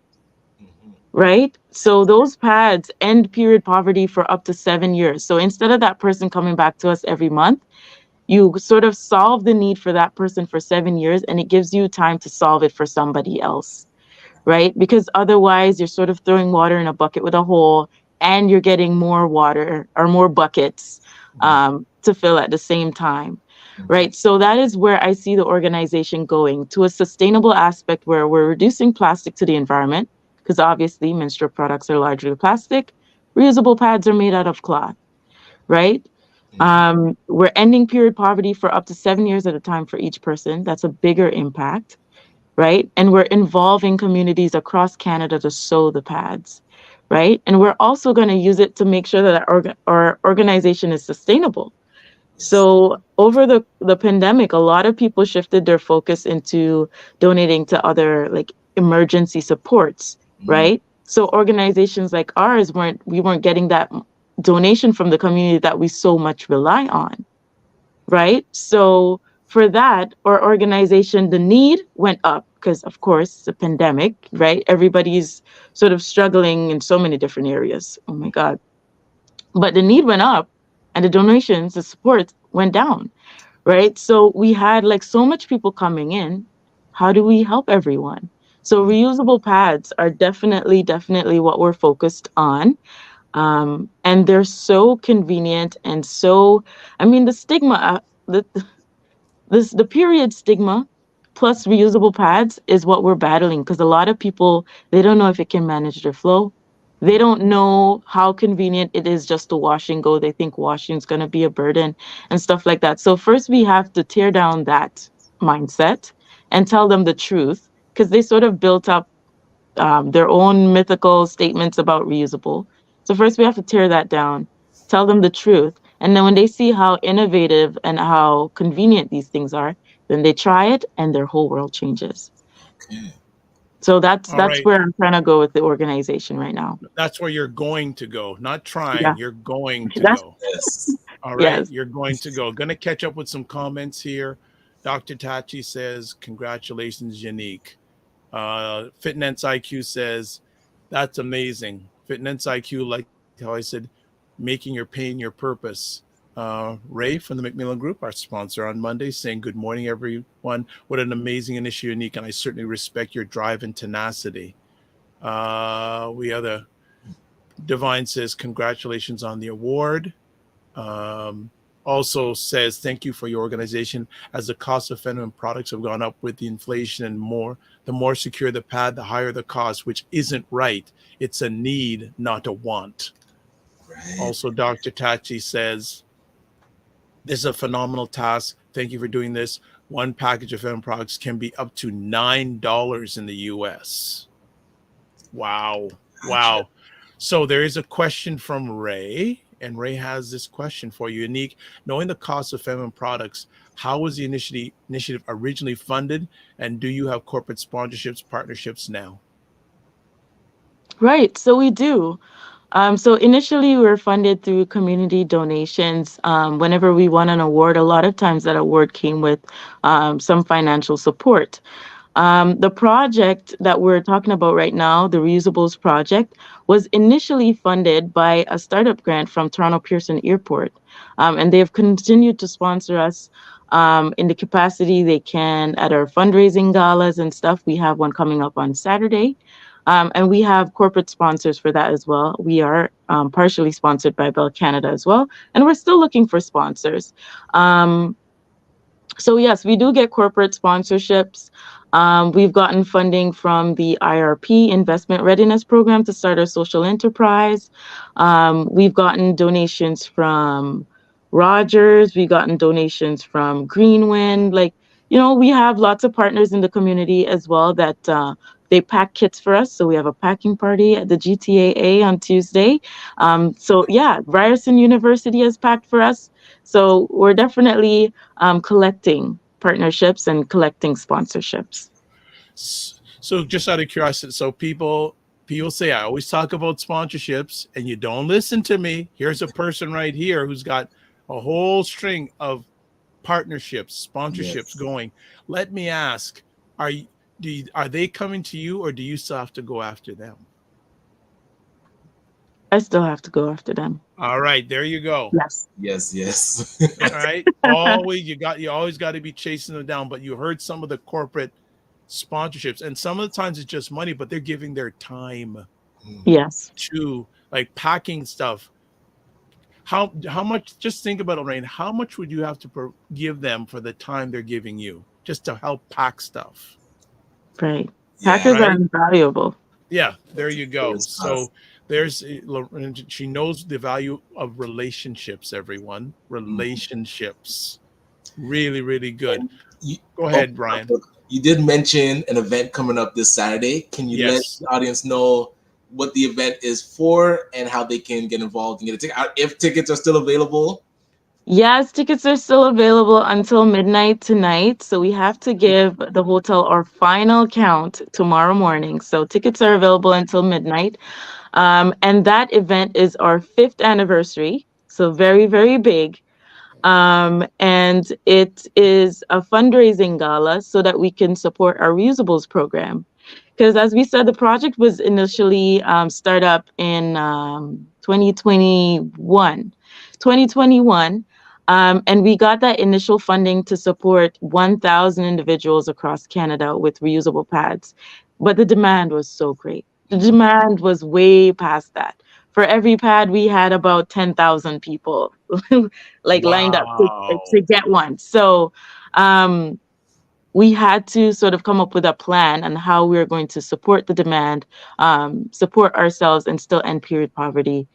Mhm. Right? So those pads end period poverty for up to 7 years. So instead of that person coming back to us every month, you sort of solve the need for that person for 7 years, and it gives you time to solve it for somebody else, right? Because otherwise, you're sort of throwing water in a bucket with a hole, and you're getting more water or more buckets to fill at the same time, Mhm. right? So that is where I see the organization going to a sustainable aspect where we're reducing plastic to the environment, because obviously menstrual products are largely plastic. Reusable pads are made out of cloth, right? Mhm. We're ending period poverty for up to 7 years at a time for each person. That's a bigger impact, right? And we're involving communities across Canada to sew the pads, right? And we're also going to use it to make sure that our organization is sustainable. Yes. So over the pandemic, a lot of people shifted their focus into donating to other like emergency supports, Mm. right? So organizations like ours weren't getting that donation from the community that we so much rely on, right? So for that, our organization, the need went up because, of course, it's a pandemic, right? Everybody's sort of struggling in so many different areas. Oh my God. But the need went up and the donations, the support went down, right? So we had like so much people coming in. How do we help everyone? So reusable pads are definitely what we're focused on. And they're so convenient and so, I mean, the stigma, the period stigma plus reusable pads is what we're battling because a lot of people, they don't know if it can manage their flow. They don't know how convenient it is just to wash and go. They think washing is going to be a burden and stuff like that. So first we have to tear down that mindset and tell them the truth because they sort of built up their own mythical statements about reusable. So first we have to tear that down, tell them the truth. And then when they see how innovative and how convenient these things are, then they try it and their whole world changes. Okay. So that's All that's right. where I'm trying to go with the organization right now. That's where you're going to go, not Yeah. trying. You're going to That's go. Yes. All right. yes. You're going to go. Going to catch up with some comments here. Dr. Tachi says, "Congratulations, Unique." Fitness IQ says, "That's amazing." Fitness IQ, like how I said, making your pain your purpose. Ray from the Macmillan Group, our sponsor on Monday, saying, "Good morning, everyone. What an amazing initiative, Unique, and I certainly respect your drive and tenacity." We have the Divine says, "Congratulations on the award." Um, Also says, "Thank you for your organization. As the cost of feminine products have gone up with the inflation and more, the more secure the pad, the higher the cost, which isn't right. It's a need, not a want." Right. Also, Dr. Tachi says, This is a phenomenal task. Thank you for doing this. One package of FM products can be up to $9 in the US. Wow. Wow. So there is a question from Ray, and Ray has this question for you. Yanique, knowing the cost of feminine products, how was the initiative originally funded, and do you have corporate sponsorships, partnerships now? Right. So we do. So initially, we were funded through community donations. Whenever we won an award, a lot of times that award came with some financial support. The project that we're talking about right now, the Reusables project, was initially funded by a startup grant from Toronto Pearson Airport. And they have continued to sponsor us in the capacity they can at our fundraising galas and stuff. We have one coming up on Saturday. And we have corporate sponsors for that as well. We are partially sponsored by Bell Canada as well. And we're still looking for sponsors. So yes, we do get corporate sponsorships. We've gotten funding from the IRP Investment Readiness Program to start our social enterprise. We've gotten donations from Rogers. We've gotten donations from Greenwind. Like, we have lots of partners in the community as well that they pack kits for us. So we have a packing party at the GTAA on Tuesday. So yeah, Ryerson University has packed for us. So we're definitely collecting partnerships and collecting sponsorships. So just out of curiosity, so people say I always talk about sponsorships and you don't listen to me. Here's a person right here who's got a whole string of partnerships, sponsorships going. Let me ask, are they coming to you, or do you still have to go after them? I still have to go after them. All right, there you go. Yes. All right. You always got to be chasing them down. But you heard some of the corporate sponsorships, and some of the times it's just money, but they're giving their time. Yes. To like packing stuff. How much? Just think about it, Rain. How much would you have to give them for the time they're giving you just to help pack stuff? Right. Packers are invaluable. Yeah, there you go. So she knows the value of relationships, everyone. Relationships. Really, really good. Go ahead, Brian. You did mention an event coming up this Saturday. Can you let the audience know what the event is for and how they can get involved and get a ticket, if tickets are still available? Yes, tickets are still available until midnight tonight. So we have to give the hotel our final count tomorrow morning. So tickets are available until midnight. And that event is our 5th anniversary. So very, very big. And it is a fundraising gala so that we can support our Reusables program. Because as we said, the project was initially started up in 2021. And we got that initial funding to support 1,000 individuals across Canada with reusable pads. But the demand was so great. The demand was way past that. For every pad, we had about 10,000 people lined up to get one. So we had to sort of come up with a plan on how we were going to support the demand, support ourselves, and still end period poverty.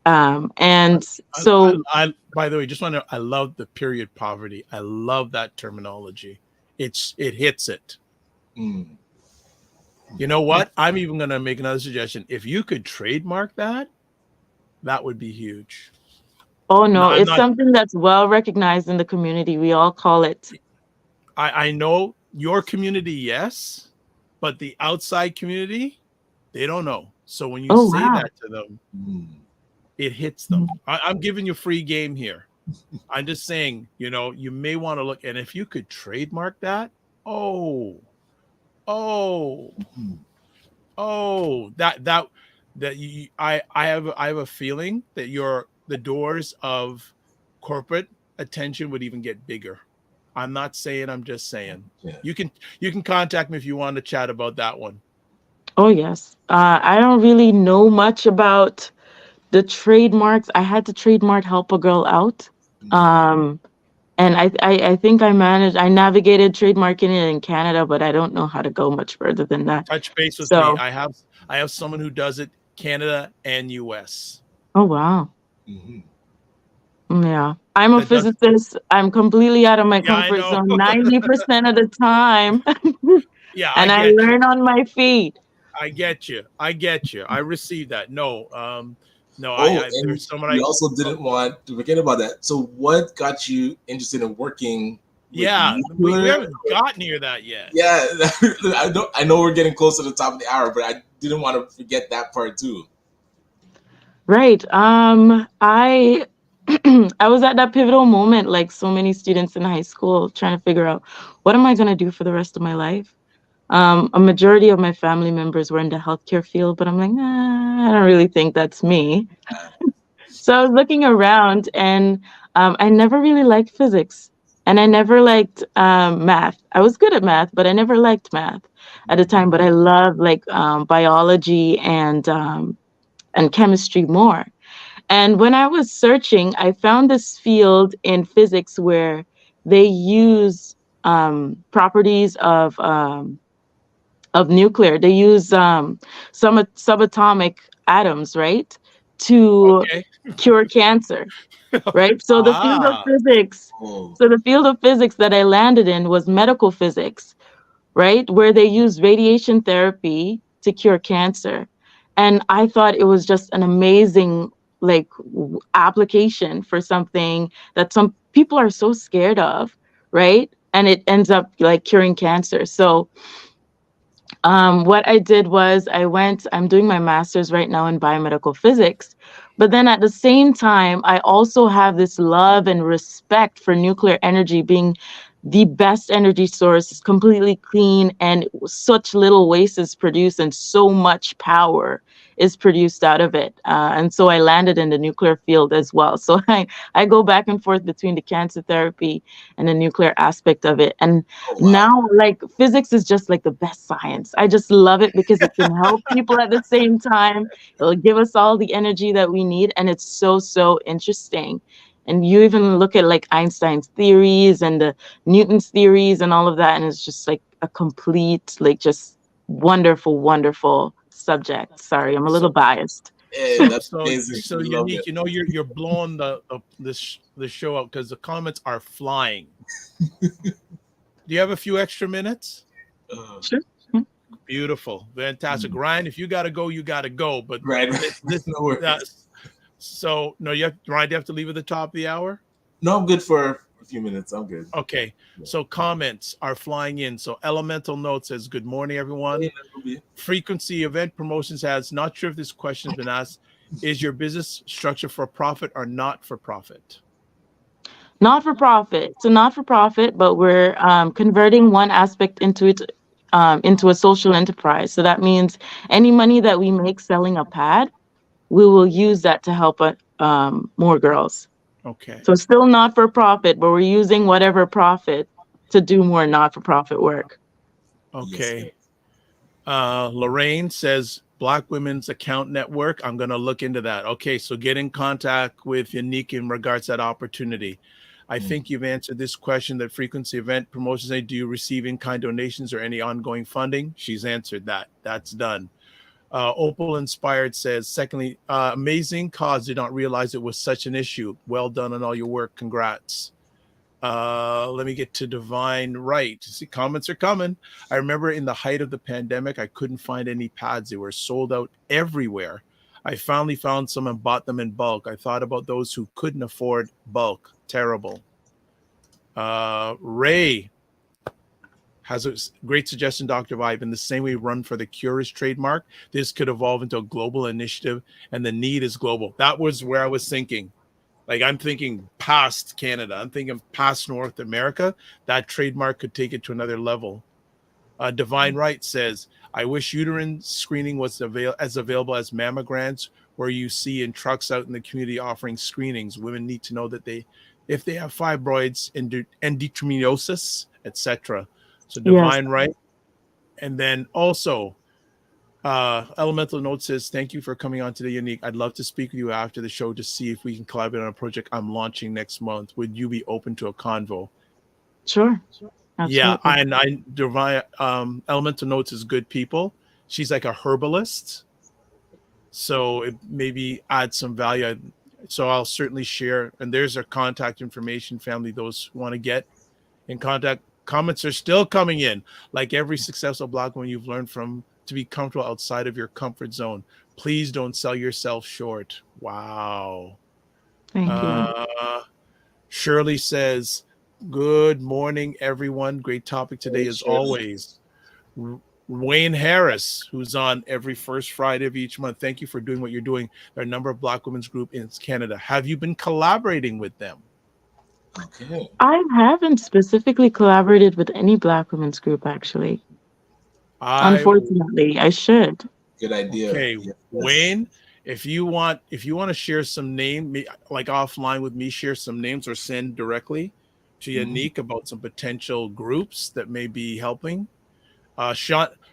And so, I by the way, I love the period poverty. I love that terminology. It hits it. You know what? I'm even going to make another suggestion. If you could trademark that, that would be huge. Oh no, it's something that's well recognized in the community. We all call it. I know your community, yes, but the outside community, they don't know. So when you say that to them, it hits them. I'm giving you free game here. I'm just saying, you may want to look, and if you could trademark that, I have a feeling that the doors of corporate attention would even get bigger. I'm not saying, I'm just saying. Yeah. You can contact me if you want to chat about that one. Oh yes. I don't really know much about the trademarks. I had to trademark Help a Girl Out. And I think I navigated trademarking it in Canada, but I don't know how to go much further than that. Touch base with me. I have someone who does it, Canada and US. Oh wow. Yeah. I'm a That does. physicist. I'm completely out of my Yeah, I comfort know. zone 90% of the time. Yeah, I And I get you. learn on my feet. I get you. I get you. I received that. No, no, Oh, I and there's someone we I. also Oh, didn't want to forget about that. So, what got you interested in working with yeah, we nuclear? haven't got near that yet. Yeah, I know we're getting close to the top of the hour, but I didn't want to forget that part too. Right. I I was at that pivotal moment, like so many students in high school, trying to figure out what am I going to do for the rest of my life. A majority of my family members were in the healthcare field, but I'm like, nah, I don't really think that's me. So I was looking around, and I never really liked physics, and I never liked math. I was good at math, but I never liked math at the time. But I loved like biology and chemistry more. And when I was searching, I found this field in physics where they use properties of nuclear. They use some subatomic atoms, right, to Okay. cure cancer, right? So the field of Ah, physics, Oh, so the field of physics that I landed in was medical physics, right? Where they use radiation therapy to cure cancer. And I thought it was just an amazing like application for something that some people are so scared of, right? And it ends up like curing cancer. So what I did was I'm doing my master's right now in biomedical physics. But then at the same time, I also have this love and respect for nuclear energy being the best energy source. It's completely clean and such little waste is produced and so much power is produced out of it. And so I landed in the nuclear field as well. So I go back and forth between the cancer therapy and the nuclear aspect of it. And oh wow. now like physics is just like the best science. I just love it because it can help people at the same time. It'll give us all the energy that we need, and it's so interesting. And you even look at like Einstein's theories and the Newton's theories and all of that, and it's just like a complete like just wonderful subject. Sorry, I'm a little so biased. Hey, so that's so amazing. so We love it. unique. You know, you're blowing the show out because the comments are flying. Do you have a few extra minutes? Uh, Sure. Beautiful, fantastic, Ryan. If you got to go, you got to go. But right. this No worries. so no, Ryan, do you have to leave at the top of the hour? No, I'm good for a few minutes. I'm good. Okay. So comments are flying in. So Elemental Note says, "Good morning, everyone." Hey, Ruby. Frequency Event Promotions has, not sure if this question has been asked, is your business structure for profit or not for profit? Not for profit. So not for profit, but we're converting one aspect into a social enterprise. So that means any money that we make selling a pad, we will use that to help more girls. Okay. So still not for profit, but we're using whatever profit to do more not for profit work. Yes, sir. Okay. Lorraine says Black Women's Account Network. I'm going to look into that. Okay. So get in contact with Yanique in regards to that opportunity. I think you've answered this question that Frequency Event Promotions say, do you receive in-kind donations or any ongoing funding? She's answered that. That's done. Opal Inspired says, secondly, amazing cause. Did not realize it was such an issue. Well done on all your work. Congrats. Let me get to Divine Right. See, comments are coming. I remember in the height of the pandemic, I couldn't find any pads. They were sold out everywhere. I finally found some and bought them in bulk. I thought about those who couldn't afford bulk. Terrible. Ray has a great suggestion, Dr. Vibe. In the same way, run for the Curist trademark. This could evolve into a global initiative, and the need is global. That was where I was thinking. Like I'm thinking past Canada. I'm thinking past North America. That trademark could take it to another level. Divine Right says, I wish uterine screening was as available as mammograms, where you see in trucks out in the community offering screenings. Women need to know that if they have fibroids, endometriosis, etc. So Yes, Divine Right. And then also, Elemental Note says, thank you for coming on today, Yanique. I'd love to speak with you after the show to see if we can collaborate on a project I'm launching next month. Would you be open to a convo? sure. Yeah, Absolutely. I Divine Elemental Notes is good people. She's like a herbalist, so it maybe adds some value. So I'll certainly share. And there's our contact information, family. Those who want to get in contact. Comments are still coming in. Like every successful Black woman you've learned from to be comfortable outside of your comfort zone. Please don't sell yourself short. Wow. Thank you. Shirley says, "Good morning, everyone. Great topic today, Hey, as Shirley. always." Wayne Harris, who's on every first Friday of each month. Thank you for doing what you're doing. There are a number of Black women's group in Canada. Have you been collaborating with them? Okay. I haven't specifically collaborated with any Black women's group, actually. I Unfortunately, I should. Good idea. Okay, Yes. Wayne, if you want to share some name, like offline with me, share some names or send directly to Mhm. Yanique about some potential groups that may be helping.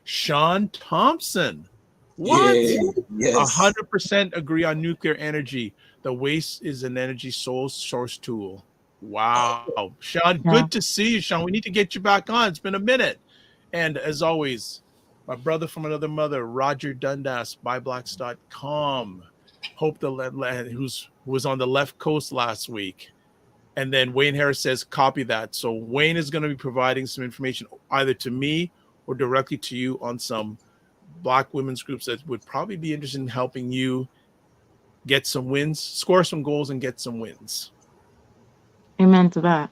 Sean Thompson. What? Yeah. Yes. 100% agree on nuclear energy. The waste is an energy source tool. Wow. Sean, good Yeah. to see you, Sean. We need to get you back on. It's been a minute. And as always, my brother from another mother, Roger Dundas, buyblacks.com. Hope who was on the left coast last week. And then Wayne Harris says, copy that. So Wayne is going to be providing some information either to me or directly to you on some Black women's groups that would probably be interested in helping you get some wins, score some goals, and get some wins. Amen to that.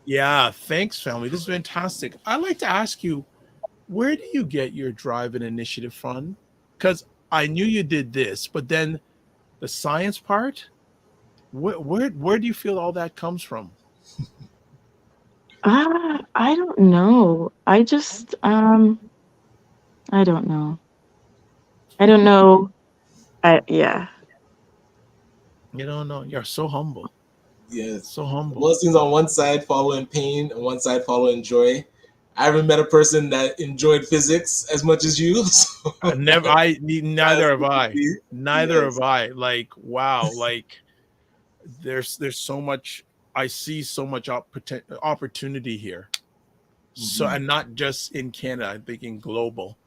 Yeah, thanks, family. This is fantastic. I'd like to ask you, where do you get your drive and initiative from? Because I knew you did this, but then the science part, where do you feel all that comes from? I don't know. I just I don't know. I don't know. Yeah. You don't know. You're so humble. Yes. So humble. Blessings on one side following pain, and one side following joy. I haven't met a person that enjoyed physics as much as you. So. Neither have I. Neither Yes. have I. Like, wow. Like, there's so much. I see so much opportunity here. So, and not just in Canada. I'm thinking global.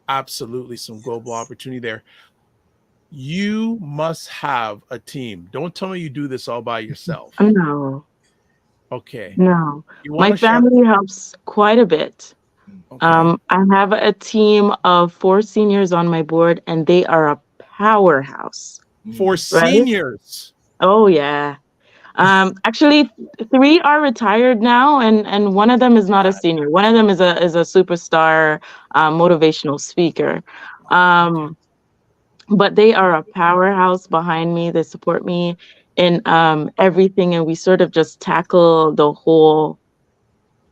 Absolutely, some global opportunity there. You must have a team. Don't tell me you do this all by yourself. No. Okay. No. You want My to share? family helps quite a bit. Okay. I have a team of 4 seniors on my board, and they are a powerhouse, For right? seniors. Oh yeah. Actually, 3 are retired now, and one of them is not a senior. One of them is a superstar, motivational speaker. But they are a powerhouse behind me. They support me in everything, and we sort of just tackle the whole,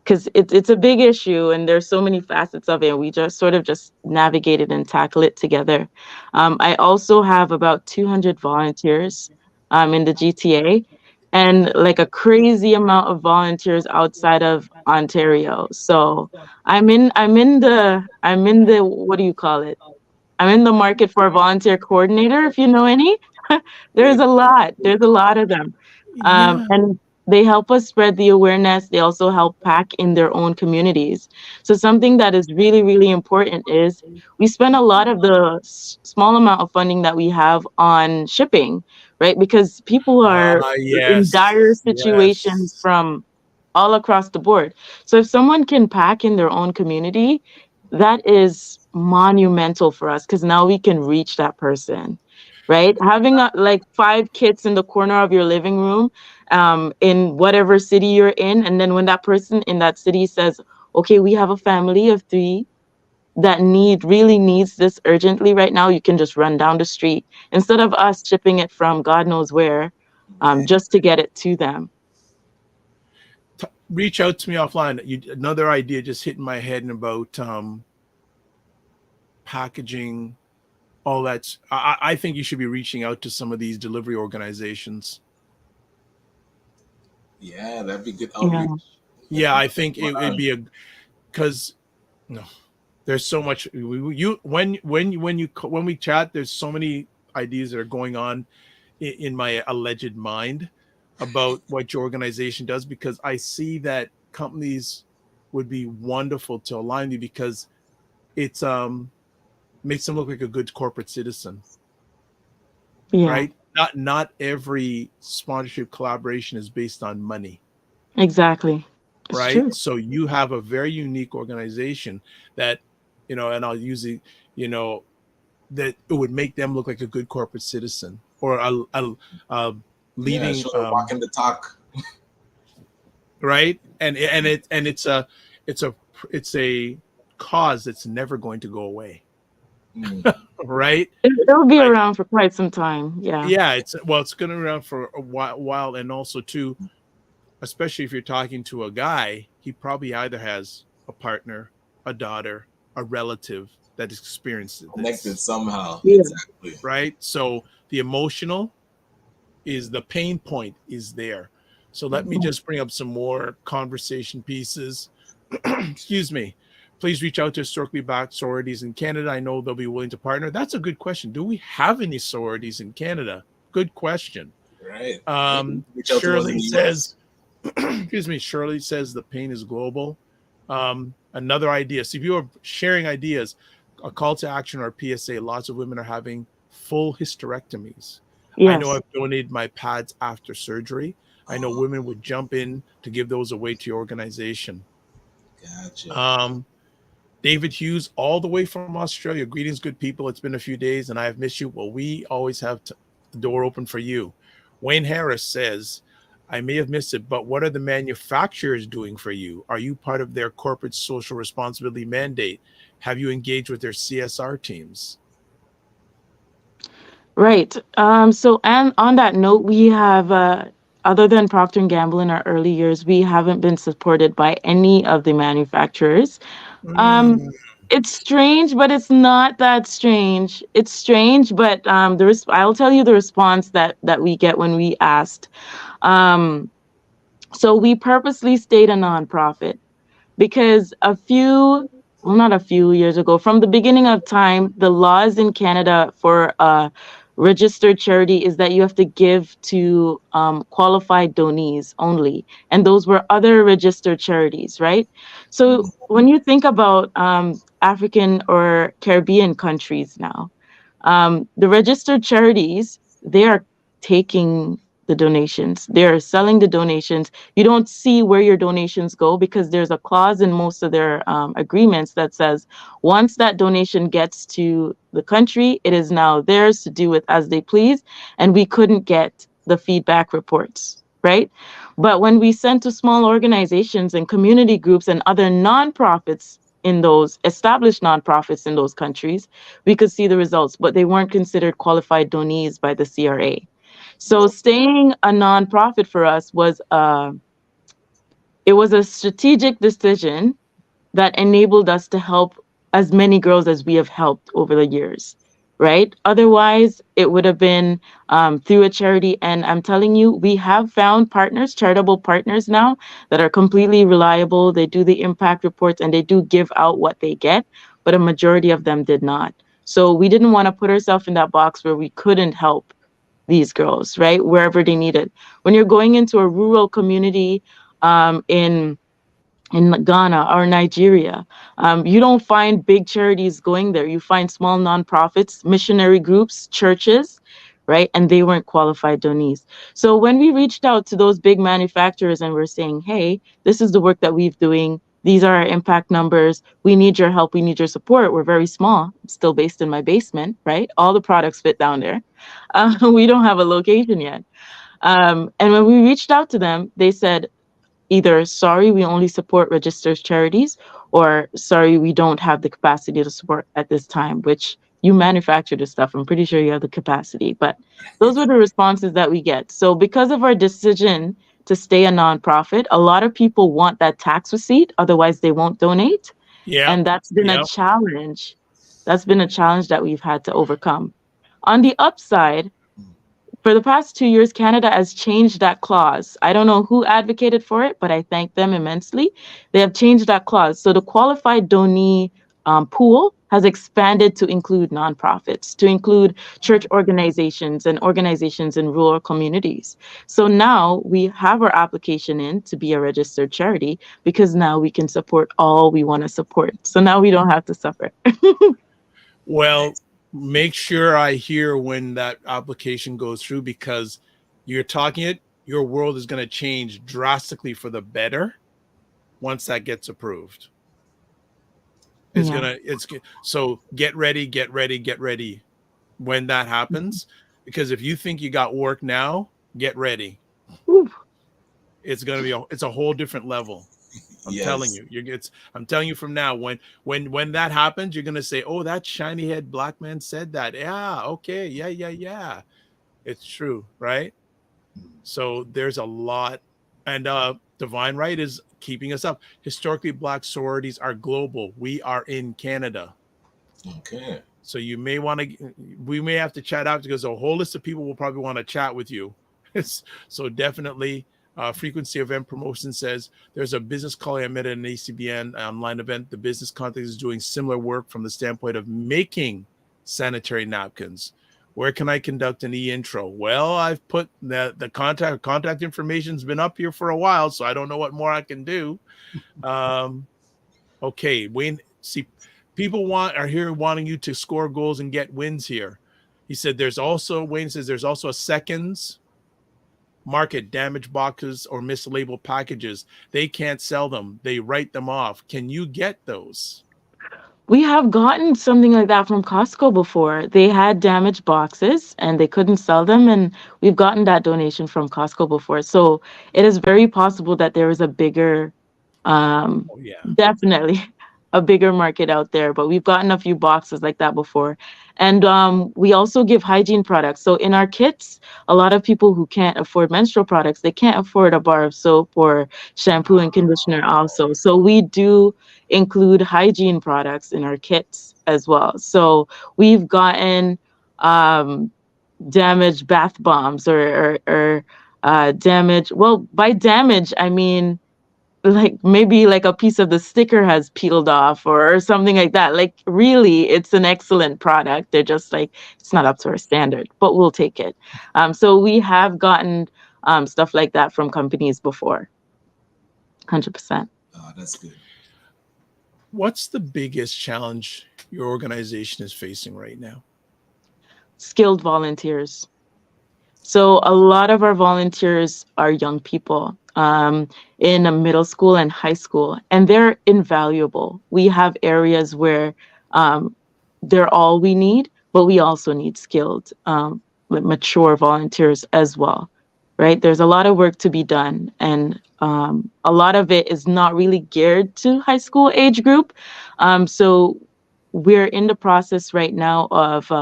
because it's a big issue and there's so many facets of it. And we just sort of just navigate it and tackle it together. I also have about 200 volunteers in the GTA, and like a crazy amount of volunteers outside of Ontario. So I'm in the what do you call it? I'm in the market for a volunteer coordinator, if you know any. There's a lot. There's a lot of them. Yeah. And they help us spread the awareness. They also help pack in their own communities. So something that is really, really important is we spend a lot of the small amount of funding that we have on shipping, right? Because people are in Yes. dire situations Yes. from all across the board. So if someone can pack in their own community, that is monumental for us, because now we can reach that person, right? Having like 5 kits in the corner of your living room, in whatever city you're in, and then when that person in that city says, okay, we have a family of 3 that really needs this urgently right now, you can just run down the street instead of us shipping it from God knows where, just to get it to them. Reach out to me offline. Another idea just hit in my head about packaging, all that. I think you should be reaching out to some of these delivery organizations. Yeah, that'd be good Yeah. outreach. Yeah, I think it'd be because no, there's so much. When we chat, there's so many ideas that are going on in my alleged mind about what your organization does, because I see that companies would be wonderful to align you because it's makes them look like a good corporate citizen, Yeah. right? not every sponsorship collaboration is based on money, Exactly. It's right? true. So you have a very unique organization that, and I'll use it, you know, that it would make them look like a good corporate citizen or a Yeah, leading, show the walk and the talk. right? And it's a it's a cause that's never going to go away, Mm. right? It'll be Like, around for quite some time. Yeah. yeah, it's going to be around for a while, and also too, especially if you're talking to a guy, he probably either has a partner, a daughter, a relative that experienced Connected this, somehow. Yeah. Exactly. right? So the emotional is the pain point is there. So let me just bring up some more conversation pieces. Excuse me. Please reach out to historically black sororities in Canada. I know they'll be willing to partner. That's a good question. Do we have any sororities in Canada? Good question. Right. Maybe reach out to ones in Shirley the US. says, excuse me, Shirley says the pain is global. Another idea. See, if you are sharing ideas, a call to action or a PSA, lots of women are having full hysterectomies. I know Yes. I've donated my pads after surgery. I know women would jump in to give those away to your organization. Gotcha. David Hughes, all the way from Australia. Greetings, good people. It's been a few days and I have missed you. Well, we always have the door open for you. Wayne Harris says, I may have missed it, but what are the manufacturers doing for you? Are you part of their corporate social responsibility mandate? Have you engaged with their CSR teams? Right. So, and on that note, we have, other than Procter and Gamble in our early years, we haven't been supported by any of the manufacturers. Um, Mm, it's strange, but it's not that strange. It's strange, but I'll tell you the response that we get when we asked. Um, so we purposely stayed a nonprofit because not a few years ago, from the beginning of time, the laws in Canada for registered charity is that you have to give to qualified donees only. And those were other registered charities, right? So when you think about African or Caribbean countries now, the registered charities, they are taking the donations. They're selling the donations. You don't see where your donations go because there's a clause in most of their agreements that says once that donation gets to the country, it is now theirs to do with as they please. And we couldn't get the feedback reports, right? But when we sent to small organizations and community groups and other nonprofits in those established nonprofits in those countries, we could see the results, but they weren't considered qualified donees by the CRA. So staying a nonprofit for us was it was a strategic decision that enabled us to help as many girls as we have helped over the years, right? Otherwise, it would have been through a charity. And I'm telling you, we have found partners, charitable partners now that are completely reliable. They do the impact reports and they do give out what they get, but a majority of them did not. So we didn't want to put ourselves in that box where we couldn't help these girls, right? Wherever they need it. When you're going into a rural community in Ghana or Nigeria, you don't find big charities going there. You find small nonprofits, missionary groups, churches, right? And they weren't qualified donees. So when we reached out to those big manufacturers and we're saying, hey, this is the work that we're doing. These are our impact numbers. We need your help. We need your support. We're very small. I'm still based in my basement, right? All the products fit down there. We don't have a location yet. And when we reached out to them, they said, either sorry, we only support registered charities, or sorry, we don't have the capacity to support at this time, which you manufacture the stuff. I'm pretty sure you have the capacity. But those were the responses that we get. So because of our decision to stay a nonprofit, a lot of people want that tax receipt, otherwise they won't donate. yeah. And that's been a Yeah. challenge. That's been a challenge that we've had to overcome. On the upside, for the past 2 years, Canada has changed that clause. I don't know who advocated for it, but I thank them immensely. They have changed that clause. So the qualified donee pool has expanded to include nonprofits, to include church organizations and organizations in rural communities. So now we have our application in to be a registered charity because now we can support all we want to support. So now we don't have to suffer. Well, make sure I hear when that application goes through, because you're talking it, your world is going to change drastically for the better once that gets approved. So get ready when that happens, because if you think you got work now, get ready. Ooh. It's going to be it's a whole different level. I'm telling you, I'm telling you from now, when that happens, you're gonna say, "Oh, that shiny head black man said that." Yeah, okay, yeah. It's true, right? So there's a lot, and Divine Right is keeping us up. Historically, Black sororities are global. We are in Canada. Okay. So you may want to, we may have to chat out, because a whole list of people will probably want to chat with you. So definitely. Frequency Event Promotion says there's a business call I met at an ACBN online event. The business context is doing similar work from the standpoint of making sanitary napkins. Where can I conduct an e-intro? Well, I've put the contact information's been up here for a while, so I don't know what more I can do. Okay, Wayne, see, people are here wanting you to score goals and get wins here. He said Wayne says there's also a seconds market damaged boxes or mislabeled packages. They can't sell them. They write them off. Can you get those? We have gotten something like that from Costco before. They had damaged boxes and they couldn't sell them, and we've gotten that donation from Costco before. So it is very possible that there is a bigger, definitely a bigger market out there, but we've gotten a few boxes like that before. And we also give hygiene products. So in our kits, a lot of people who can't afford menstrual products, they can't afford a bar of soap or shampoo and conditioner also. So we do include hygiene products in our kits as well. So we've gotten damaged bath bombs or damage. Well, by damage, I mean like maybe like a piece of the sticker has peeled off or something like that. Like really, it's an excellent product. They're just like, it's not up to our standard, but we'll take it. So we have gotten stuff like that from companies before. 100%. Oh, that's good. What's the biggest challenge your organization is facing right now? Skilled volunteers. So a lot of our volunteers are young people in a middle school and high school, and they're invaluable. We have areas where they're all we need, but we also need skilled, mature volunteers as well, right? There's a lot of work to be done, and a lot of it is not really geared to high school age group. So we're in the process right now of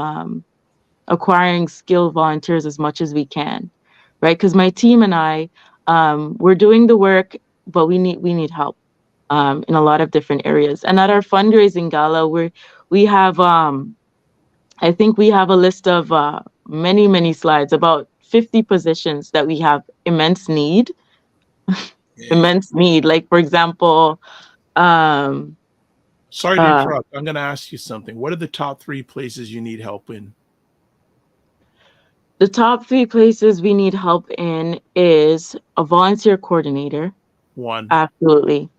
acquiring skilled volunteers as much as we can, right? Because my team and I, we're doing the work, but we need help in a lot of different areas. And at our fundraising gala, we have I think we have a list of many slides, about 50 positions that we have immense need. Immense need. Like for example, sorry to interrupt. I'm going to ask you something. What are the top 3 places you need help in? The top 3 places we need help in is a volunteer coordinator. 1. Absolutely.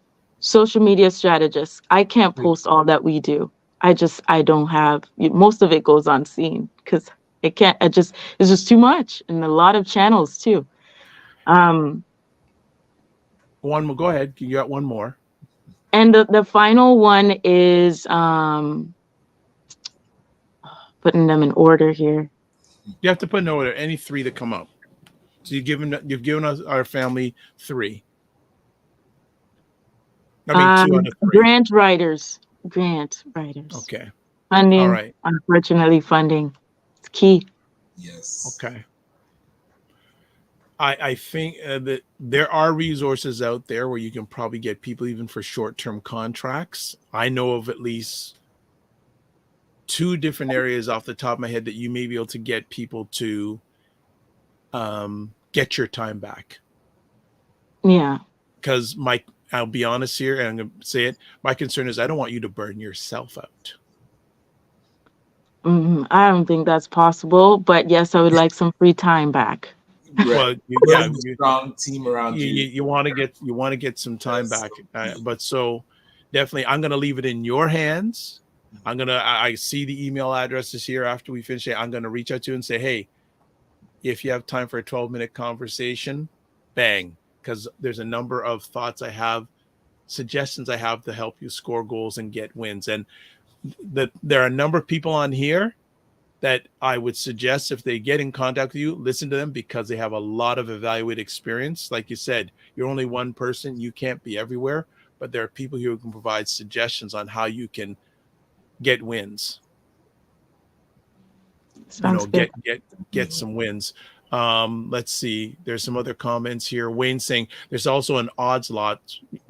Social media strategist. I can't post all that we do. I don't have, most of it goes unseen because it's just too much, and a lot of channels too. One more, go ahead. You got one more. And the final one is putting them in order here. You have to put in order any 3 that come up. So you've given us our family 3. I mean 2 out of 3. Grant writers. Okay. Funding. All right. Unfortunately, funding. It's key. Yes. Okay. I think that there are resources out there where you can probably get people even for short-term contracts. I know of at least 2 different areas off the top of my head that you may be able to get people to get your time back. Yeah. Because I'll be honest here, and I'm going to say it. My concern is I don't want you to burn yourself out. I don't think that's possible, but yes, I would like some free time back. Right. Well, strong team around you. You want to get some time back, but so definitely, I'm going to leave it in your hands. I see the email addresses here after we finish it. I'm gonna reach out to you and say, hey, if you have time for a 12-minute conversation, bang, because there's a number of thoughts I have, suggestions I have to help you score goals and get wins. And there are a number of people on here that I would suggest, if they get in contact with you, listen to them, because they have a lot of evaluated experience. Like you said, you're only one person, you can't be everywhere, but there are people here who can provide suggestions on how you can get wins. Sounds good. Get some wins. Let's see. There's some other comments here. Wayne saying there's also an odds lot.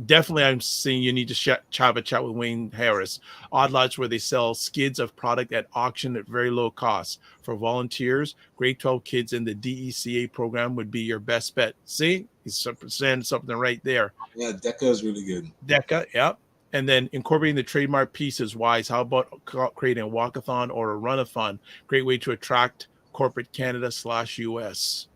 Definitely, I'm saying you need to have a chat with Wayne Harris. Odd lots where they sell skids of product at auction at very low cost. For volunteers, grade 12 kids in the DECA program would be your best bet. See, he's saying something right there. Yeah, DECA is really good. DECA, yep. And then incorporating the trademark piece is wise. How about creating a walkathon or a runathon? Great way to attract corporate Canada/US.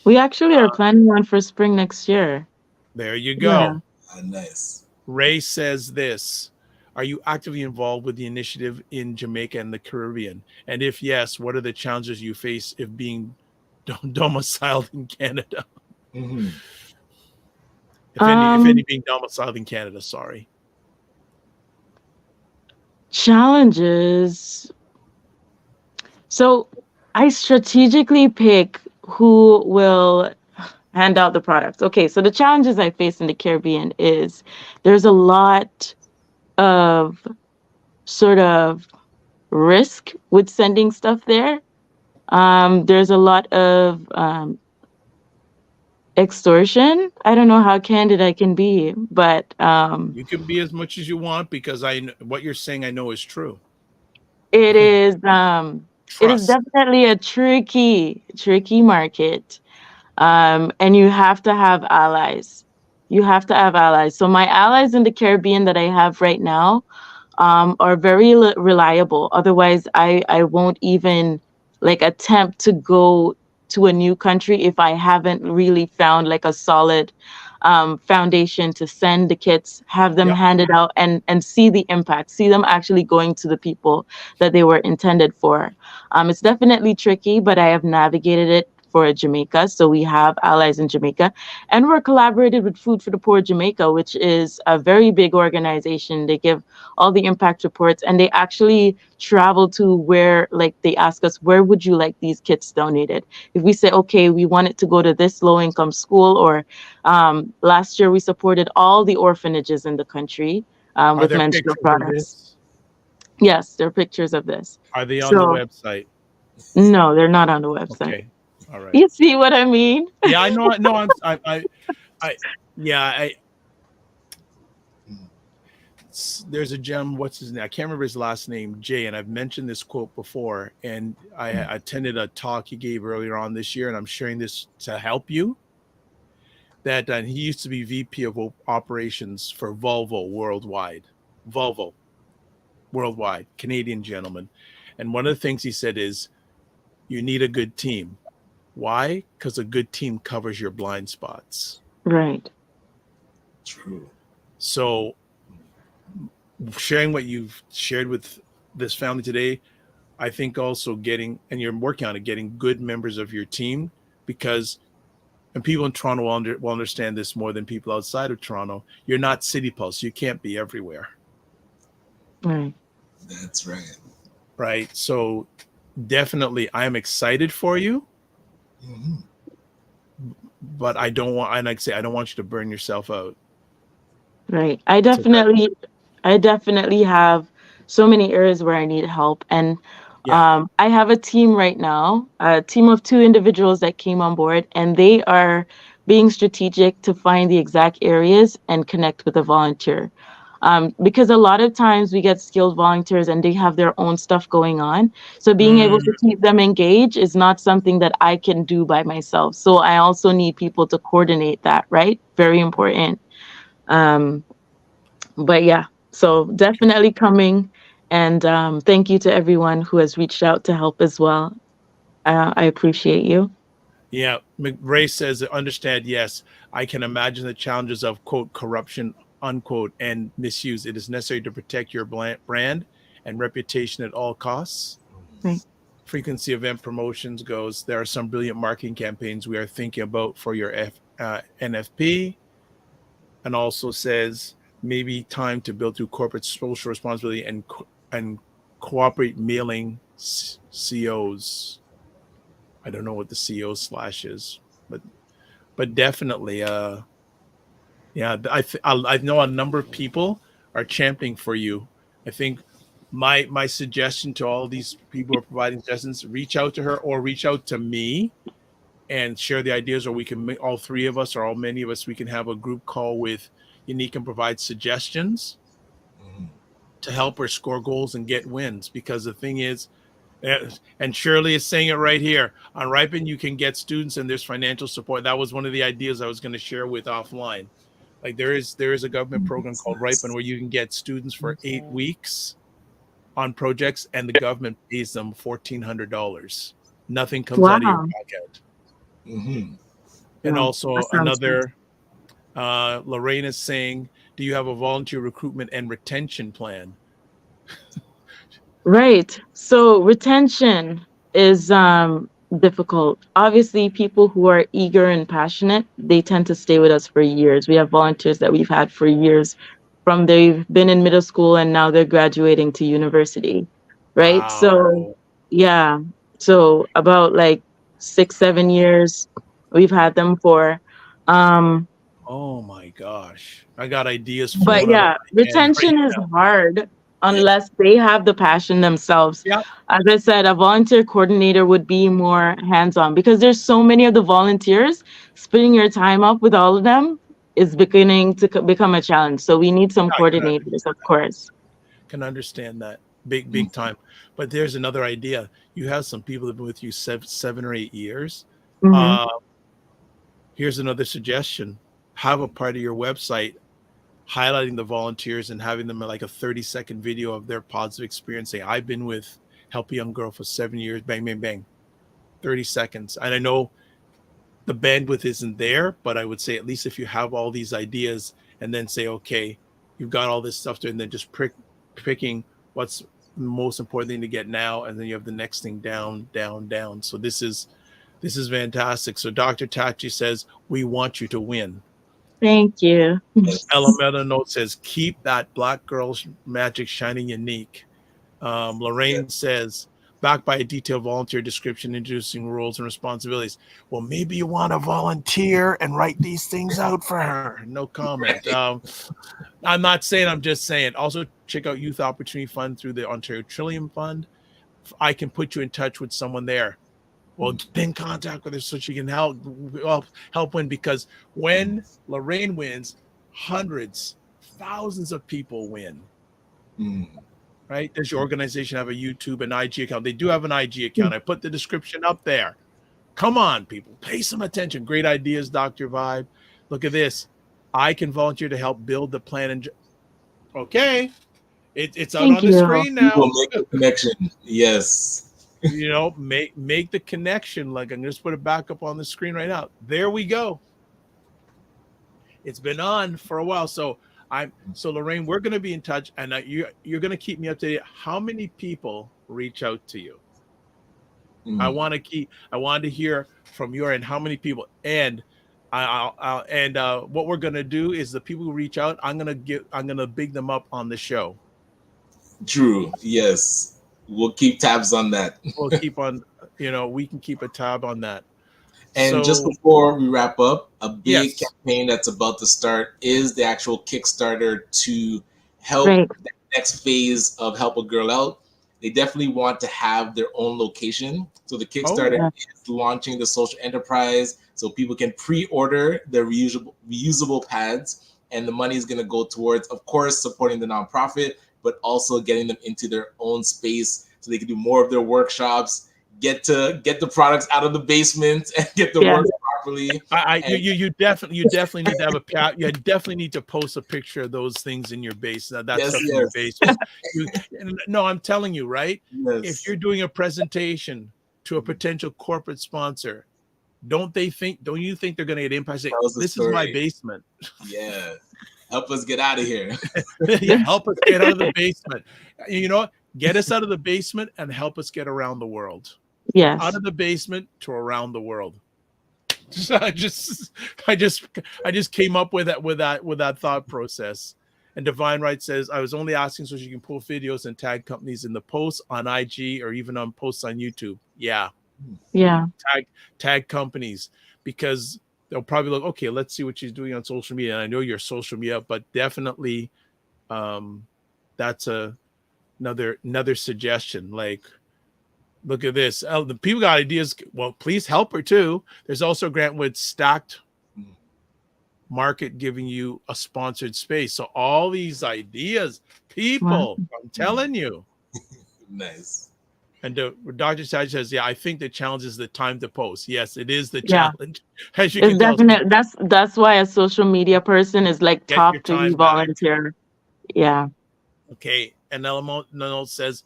We actually are planning one for spring next year. There you go. Yeah. Nice. Ray says this. Are you actively involved with the initiative in Jamaica and the Caribbean? And if yes, what are the challenges you face if being domiciled in Canada? Mm-hmm. If any being domiciled in Canada, sorry. Challenges. So I strategically pick who will hand out the products. Okay, so the challenges I face in the Caribbean is there's a lot of sort of risk with sending stuff there. There's a lot of extortion. I don't know how candid I can be, but you can be as much as you want, because what you're saying I know is true. It is definitely a tricky market. And you have to have allies. So my allies in the Caribbean that I have right now are very reliable. Otherwise, I won't even attempt to go to a new country if I haven't really found a solid foundation to send the kits, have them handed out, and see the impact, see them actually going to the people that they were intended for. It's definitely tricky, but I have navigated it for Jamaica. So we have allies in Jamaica, and we're collaborated with Food for the Poor Jamaica, which is a very big organization. They give all the impact reports, and they actually travel to where, they ask us, where would you like these kits donated? If we say, okay, we want it to go to this low income school, or last year we supported all the orphanages in the country with menstrual products. Yes, there are pictures of this. Are they on the website? No, they're not on the website. Okay. All right. You see what I mean? Yeah, I know. There's a gem. What's his name? I can't remember his last name, Jay. And I've mentioned this quote before. And I attended a talk he gave earlier on this year, and I'm sharing this to help you. That he used to be VP of operations for Volvo worldwide. Canadian gentleman. And one of the things he said is, you need a good team. Why? Because a good team covers your blind spots. Right. True. So sharing what you've shared with this family today, I think also getting good members of your team, because, and people in Toronto will understand this more than people outside of Toronto, you're not City Pulse. You can't be everywhere. Right. That's right. Right. So definitely I'm excited for you. Mm-hmm. But I don't want you to burn yourself out. Right. I definitely have so many areas where I need help. And I have a team right now, a team of 2 individuals that came on board, and they are being strategic to find the exact areas and connect with a volunteer. Because a lot of times we get skilled volunteers and they have their own stuff going on. So being able to keep them engaged is not something that I can do by myself. So I also need people to coordinate that, right? Very important. But yeah, so definitely coming. And thank you to everyone who has reached out to help as well. I appreciate you. Yeah, Ray says, understand, yes, I can imagine the challenges of, quote, corruption, unquote, and misuse. It is necessary to protect your brand and reputation at all costs. Right. Frequency event promotions goes, there are some brilliant marketing campaigns we are thinking about for your NFP. And also says maybe time to build through corporate social responsibility and cooperate mailing COs. I don't know what the CO slash is, but definitely, yeah, I know a number of people are championing for you. I think my suggestion to all these people who are providing suggestions, reach out to her or reach out to me and share the ideas, or we can, all three of us or all many of us, we can have a group call with Yanique and provide suggestions to help her score goals and get wins. Because the thing is, and Shirley is saying it right here, on Ripen you can get students and there's financial support. That was one of the ideas I was going to share with offline. Like there is a government program called Ripen where you can get students for 8 weeks on projects and the government pays them $1,400. Nothing comes out of your Wow. pocket. Mhm. And Wow. also That sounds another, Lorraine is saying, do you have a volunteer recruitment and retention plan? Right. So retention is difficult. Obviously, people who are eager and passionate, they tend to stay with us for years. We have volunteers that we've had for years, from they've been in middle school and now they're graduating to university. Right. So Wow. yeah. So about like 6, 7 years we've had them for. Um, Oh my gosh. I got ideas But flown out of yeah, my head right retention is now. hard unless they have the passion themselves. Yeah. As I said, a volunteer coordinator would be more hands-on because there's so many of the volunteers. Splitting your time up with all of them is beginning to become a challenge. So we need some I can coordinators, understand of course. Can understand that big time. But there's another idea. You have some people that have been with you 7 or 8 years. Hmm. Uh, here's another suggestion. Have a part of your website highlighting the volunteers and having them like a 30-second video of their positive experience. Say, I've been with Help a Young Girl for 7 years, bang, bang, bang. 30 seconds. And I know the bandwidth isn't there, but I would say at least if you have all these ideas and then say, okay, you've got all this stuff to, and then just picking what's the most important thing to get now, and then you have the next thing down, down, down. So this is fantastic. So Dr. Tachi says, we want you to win. Thank you. Elementa Note says, keep that black girl's magic shining unique. Lorraine says, backed by a detailed volunteer description introducing roles and responsibilities. Well, maybe you want to volunteer and write these things out for her. No comment. I'm not saying, I'm just saying. Also, check out Youth Opportunity Fund through the Ontario Trillium Fund. I can put you in touch with someone there. Well, get in contact with her so she can help win, because when Lorraine wins, hundreds, thousands of people win. Right? Does your organization have a YouTube and IG account? They do have an IG account. I put the description up there. Come on, people. Pay some attention. Great ideas, Dr. Vibe. Look at this. I can volunteer to help build the plan. And okay. It's out Thank on the you. screen We will now. make the connection. Yes. You know, make the connection. Like, I'm just put it back up on the screen right now. There we go. It's been on for a while. So Lorraine, we're going to be in touch, and you're going to keep me up to date. How many people reach out to you? I wanted to hear from your end how many people. And what we're going to do is the people who reach out, I'm going to big them up on the show. True. Yes. We'll keep tabs on that. We'll keep on, we can keep a tab on that. And So, just before we wrap up, a big yes. campaign that's about to start is the actual Kickstarter to help Right. the next phase of Help a Girl Out. They definitely want to have their own location. So the Kickstarter is launching the social enterprise so people can pre-order their reusable pads. And the money is going to go towards, of course, supporting the nonprofit, but also getting them into their own space so they can do more of their workshops, get the products out of the basement and get them working properly. You definitely need to have you definitely need to post a picture of those things in your base. That's stuff in your basement. No, I'm telling you, right? Yes. If you're doing a presentation to a potential corporate sponsor, don't you think they're going to get impacted? This is my basement. Yeah. Help us get out of here. Yeah, help us get out of the basement. You know, Get us out of the basement and help us get around the world. Yes. Out of the basement to around the world. I just came up with that thought process. And Divine Right says, I was only asking so she can pull videos and tag companies in the posts on IG or even on posts on YouTube. Yeah. Yeah. Tag companies, because they'll probably look, okay, let's see what she's doing on social media. And I know you're social media, but definitely that's another suggestion. Like, look at this. Oh, the people got ideas. Well, please help her too. There's also Grant with Stacked Market giving you a sponsored space. So all these ideas, people, I'm telling you. Nice. And Dr. Saj says, yeah, I think the challenge is the time to post. Yes, it is the challenge. As you It's can tell. definitely that's why a social media person is like Get your top to time back. volunteer. Yeah. Okay. And Elmo says,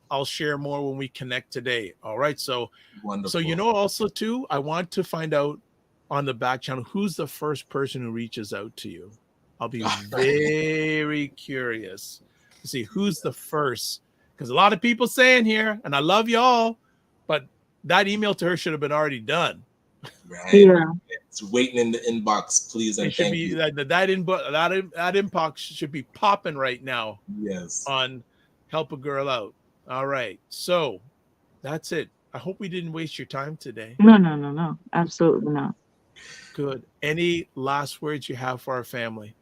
I'll share more when we connect today. All right. So, Wonderful. So, you know, also too, I want to find out on the back channel, who's the first person who reaches out to you? I'll be very curious to see who's the first, because a lot of people saying here, and I love y'all, but that email to her should have been already done. Right. Yeah. It's waiting in the inbox, please, and thank you. That inbox should be popping right now. Yes. On Help a Girl Out. All right. So that's it. I hope we didn't waste your time today. No. Absolutely not. Good. Any last words you have for our family?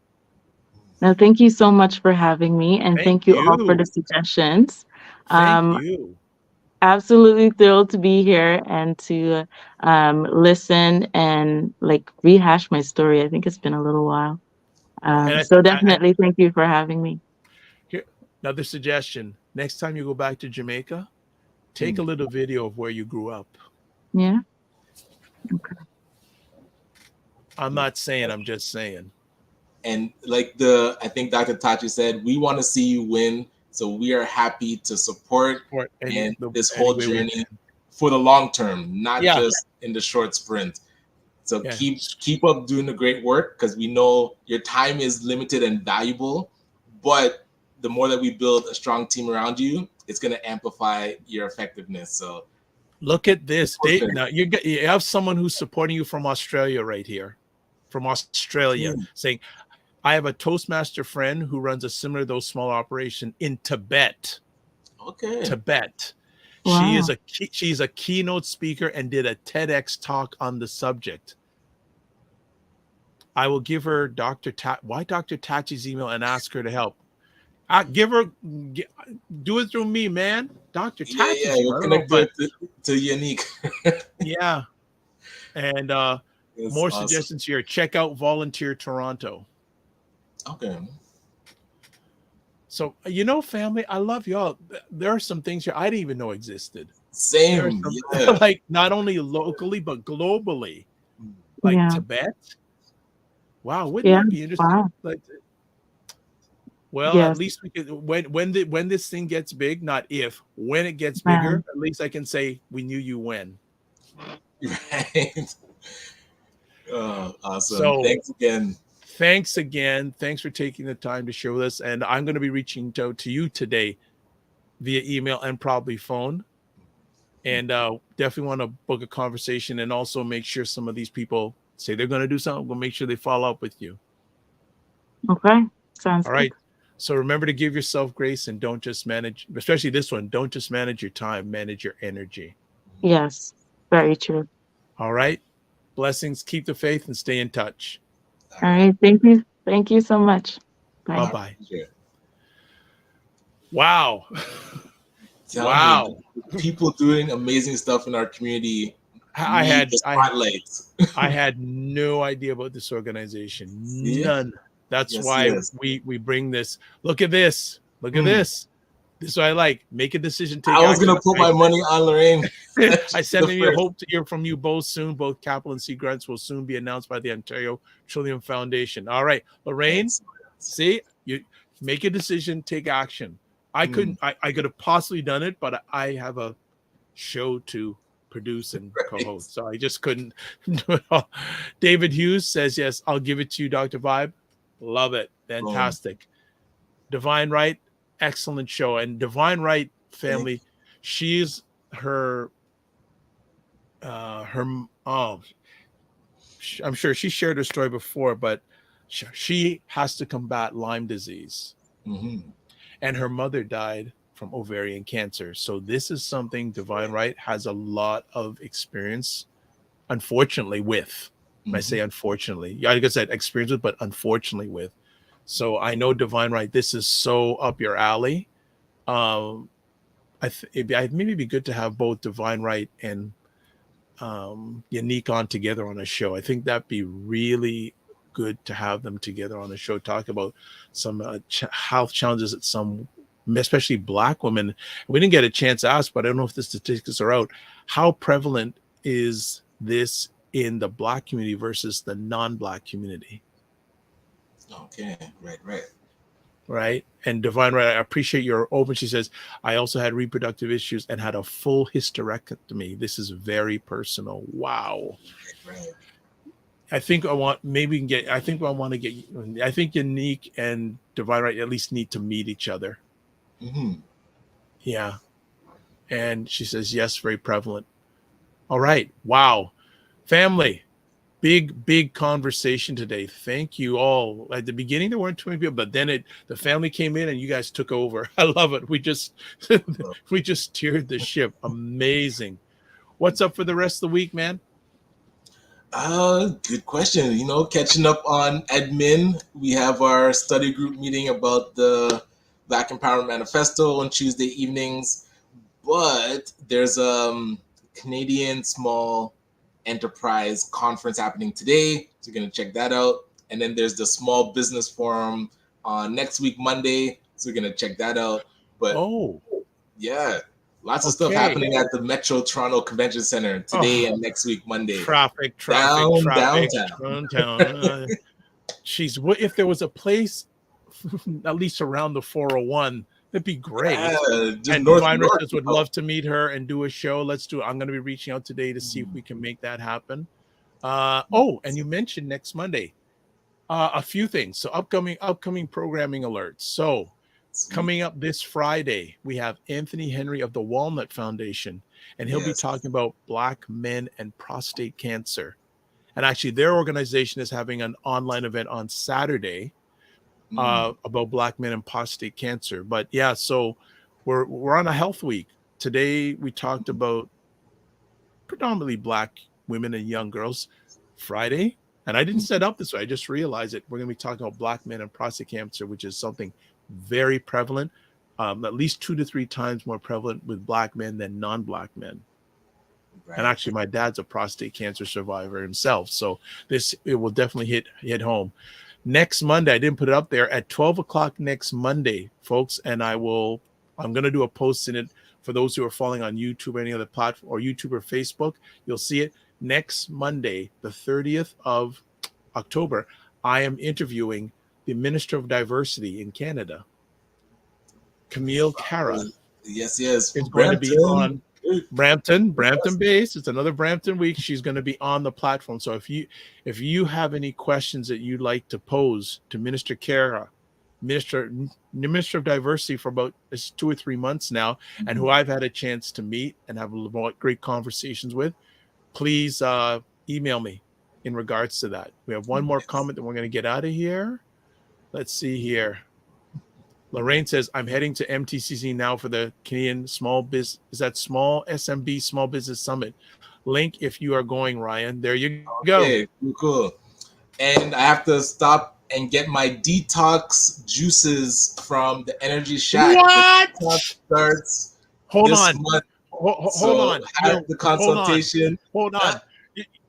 No, thank you so much for having me, and thank you all for the suggestions. Thank you. Absolutely thrilled to be here and to listen and like rehash my story. I think it's been a little while. So definitely thank you for having me. Here, another suggestion. Next time you go back to Jamaica, take a little video of where you grew up. Yeah. Okay. I'm not saying, I'm just saying. And like I think Dr. Tachi said, we want to see you win. So we are happy to support this whole journey for the long term, not just in the short sprint. So keep up doing the great work, because we know your time is limited and valuable, but the more that we build a strong team around you, it's going to amplify your effectiveness. So look at this. Now you have someone who's supporting you from Australia right here, from Australia, saying, I have a Toastmaster friend who runs a similar, though small operation in Tibet. Okay. Tibet. Wow. She's a keynote speaker and did a TEDx talk on the subject. I will give her Dr. Tachi's email and ask her to help. Do it through me, man. Dr. Tachi. Yeah, we'll connect to Yanique. Yeah. And more suggestions here. Check out Volunteer Toronto. Okay. So, you know, family, I love y'all. There are some things here I didn't even know existed. Same. Like not only locally, but globally. Like Tibet. Wow, wouldn't that be interesting? Wow. Like, well, at least we could, when this thing gets big, not if, when it gets bigger, at least I can say we knew you when. Right. Awesome. So, Thanks again. Thanks for taking the time to share with us. And I'm going to be reaching out to you today via email and probably phone. And definitely want to book a conversation and also make sure some of these people say they're going to do something. We'll make sure they follow up with you. Okay. Sounds all right. So remember to give yourself grace and don't just manage, especially this one, don't just manage your time, manage your energy. Yes. Very true. All right. Blessings. Keep the faith and stay in touch. All right. Thank you. Thank you so much. Bye. Bye-bye. Wow. Wow. People doing amazing stuff in our community. I had no idea about this organization. None. That's why we bring this. Look at this. Look at this. This is what I like. Make a decision. I was going to put my money on Lorraine. I send you hope to hear from you both soon. Both capital and C grants will soon be announced by the Ontario Trillium Foundation. All right, Lorraine, see, you make a decision, take action. I couldn't, I could have possibly done it, but I have a show to produce and co-host, so I just couldn't do it all. David Hughes says, yes, I'll give it to you, Dr. Vibe. Love it. Fantastic. Divine Right. Excellent show. And Divine Right family. She's her her oh, I'm sure she shared her story before, but she has to combat Lyme disease, Mm-hmm. and her mother died from ovarian cancer. So this is something Divine Right has a lot of experience, unfortunately, with. I say unfortunately, like I said, experience with, but unfortunately with. So I know Divine Right, this is so up your alley. It'd maybe be good to have both Divine Right and Yanique on together on a show. I think that'd be really good to have them together on a show, talk about some health challenges that some, especially Black women. We didn't get a chance to ask, but I don't know if the statistics are out. How prevalent is this in the Black community versus the non-Black community? Okay, right. Right. And Divine Right, I appreciate your open. She says, I also had reproductive issues and had a full hysterectomy. This is very personal. Wow. Right. I think I want maybe get. I think I want to get. I think Yanique and Divine Right at least need to meet each other. Mm-hmm. Yeah. And she says yes, very prevalent. All right. Wow. Family. Big conversation today. Thank you all. At the beginning there weren't too many people, but then the family came in and you guys took over. I love it. We just steered the ship. Amazing. What's up for the rest of the week, man? Good question. Catching up on admin. We have our study group meeting about the Black Empowerment Manifesto on Tuesday evenings, but there's Canadian Small Enterprise Conference happening today, so you're gonna check that out. And then there's the Small Business Forum on next week Monday, so we're gonna check that out. But yeah, lots of stuff happening at the Metro Toronto Convention Center today and next week Monday. Traffic, downtown. Jeez, what if there was a place at least around the 401? That'd be great. And Divine Riches would love to meet her and do a show. Let's do it. I'm going to be reaching out today to see if we can make that happen. And you mentioned next Monday a few things. So upcoming programming alerts. So coming up this Friday, we have Anthony Henry of the Walnut Foundation, and he'll be talking about Black men and prostate cancer. And actually, their organization is having an online event on Saturday about Black men and prostate cancer. But yeah, so we're on a health week. Today we talked about predominantly Black women and young girls. Friday, and I didn't set up this way, I just realized it. We're going to be talking about Black men and prostate cancer, which is something very prevalent, at least 2 to 3 times more prevalent with Black men than non-Black men. Right. And actually, my dad's a prostate cancer survivor himself, so it will definitely hit home. Next Monday, I didn't put it up there, at 12 o'clock next Monday, folks, and I'm going to do a post in it for those who are following on YouTube or any other platform, or YouTube or Facebook. You'll see it. Next Monday, the 30th of October, I am interviewing the Minister of Diversity in Canada, Camille Cara. Yes. It's going to be on Brampton base. It's another Brampton week. She's going to be on the platform. So if you have any questions that you'd like to pose to Minister Cara, Minister of Diversity for about 2 or 3 months now, and who I've had a chance to meet and have great conversations with, please email me in regards to that. We have one more comment that we're going to get out of here. Let's see here. Lorraine says, I'm heading to MTCC now for the Canadian Small Business, is that Small SMB Small Business Summit. Link if you are going, Ryan. There you go. Okay, cool. And I have to stop and get my detox juices from the Energy Shack. What? The detox starts Hold this on. month. Hold on. Have the consultation. Hold on.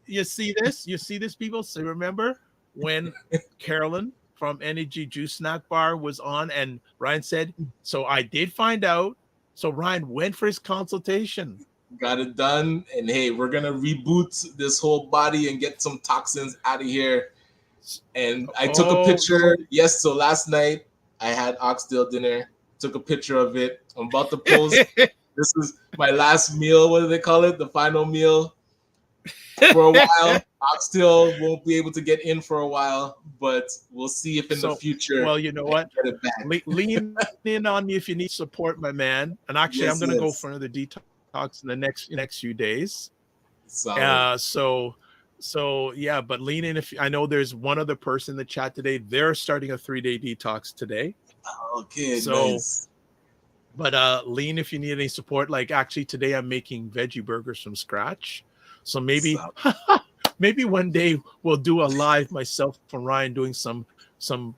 You see this? You see this, people? So remember when Carolyn from Energy Juice Snack Bar was on, and Ryan said, so I did find out. So Ryan went for his consultation. Got it done. And hey, we're going to reboot this whole body and get some toxins out of here. And I took a picture. Yes, so last night I had oxtail dinner. Took a picture of it. I'm about to post. This is my last meal. What do they call it? The final meal. for a while. Oxtail won't be able to get in for a while, but we'll see if in the future. Well, you know what? Get it back. Lean in on me if you need support, my man. And actually, I'm going to go for another detox in the next few days. Solid. So yeah, but lean in if I know there's one other person in the chat today. They're starting a 3-day detox today. Okay, so nice. But lean if you need any support. Like actually today I'm making veggie burgers from scratch. So maybe maybe one day we'll do a live myself and Ryan doing some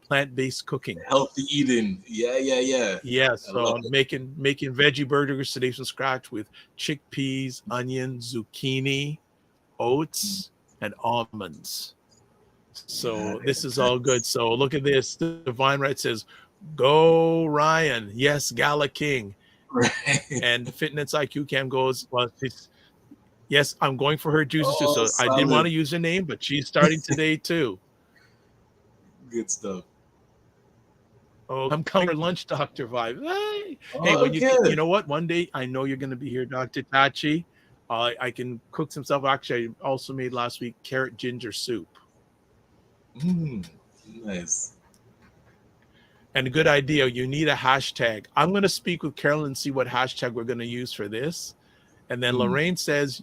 plant-based cooking. Healthy eating. Yeah. Yeah, so I'm making veggie burgers today from scratch with chickpeas, onions, zucchini, oats, and almonds. So this is all good. So look at this. Divine Right says, "Go Ryan." Yes, Gala King. Right. And Fitness IQ Cam goes, well, yes, I'm going for her juices too. So solid. I didn't want to use her name, but she's starting today too. Good stuff. Oh, I'm coming for lunch, Dr. Vibe. Hey, when you know what? One day I know you're going to be here, Dr. Tachi. I can cook some stuff. Actually, I also made last week carrot ginger soup. Nice. And a good idea. You need a hashtag. I'm going to speak with Carolyn and see what hashtag we're going to use for this. And then Lorraine says,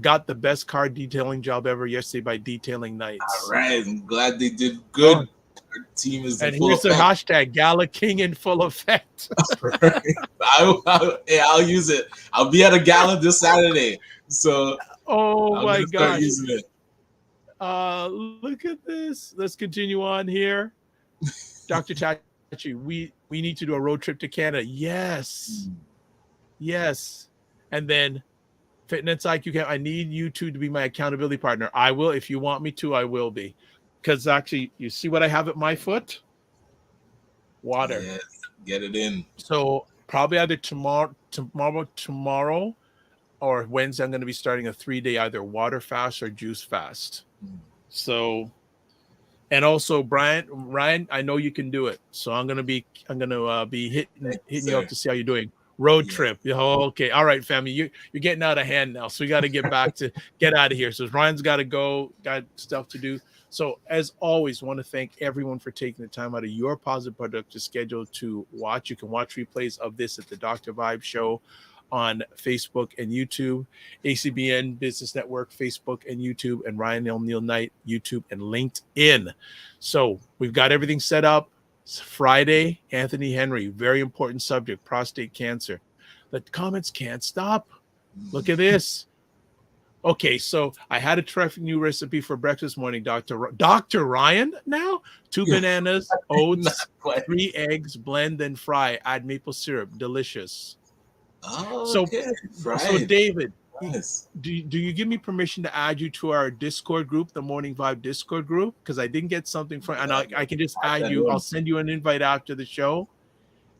got the best car detailing job ever yesterday by Detailing Nights. All right. I'm glad they did good. Our team is and in full here's effect. The hashtag Gala King in full effect. I'll use it. I'll be at a gala this Saturday. So oh my gosh. Using it. Look at this. Let's continue on here. Dr. Tachi, we need to do a road trip to Canada. Yes. And then Fitness IQ, I need you two to be my accountability partner. I will. If you want me to, I will be. Because actually, you see what I have at my foot? Water. Yes, get it in. So probably either tomorrow, or Wednesday, I'm going to be starting a 3-day either water fast or juice fast. So, and also Ryan, I know you can do it. So I'm going to be hitting you up to see how you're doing. Road trip. Oh, okay. All right, family. You're getting out of hand now. So we got to get back to get out of here. So Ryan's got to go, got stuff to do. So as always, want to thank everyone for taking the time out of your positive productive schedule to watch. You can watch replays of this at the Dr. Vibe Show on Facebook and YouTube, ACBN Business Network, Facebook and YouTube, and Ryan O'Neill Knight, YouTube and LinkedIn. So we've got everything set up. It's Friday, Anthony Henry, very important subject, prostate cancer. The comments can't stop. Look at this. Okay, so I had a terrific new recipe for breakfast morning, Dr. Ryan now. 2 bananas, oats, 3 eggs, blend and fry. Add maple syrup. Delicious. Oh, so David, do you give me permission to add you to our Discord group, the Morning Vibe Discord group? Because I didn't get something from, and I can just add you. I'll send you an invite after the show.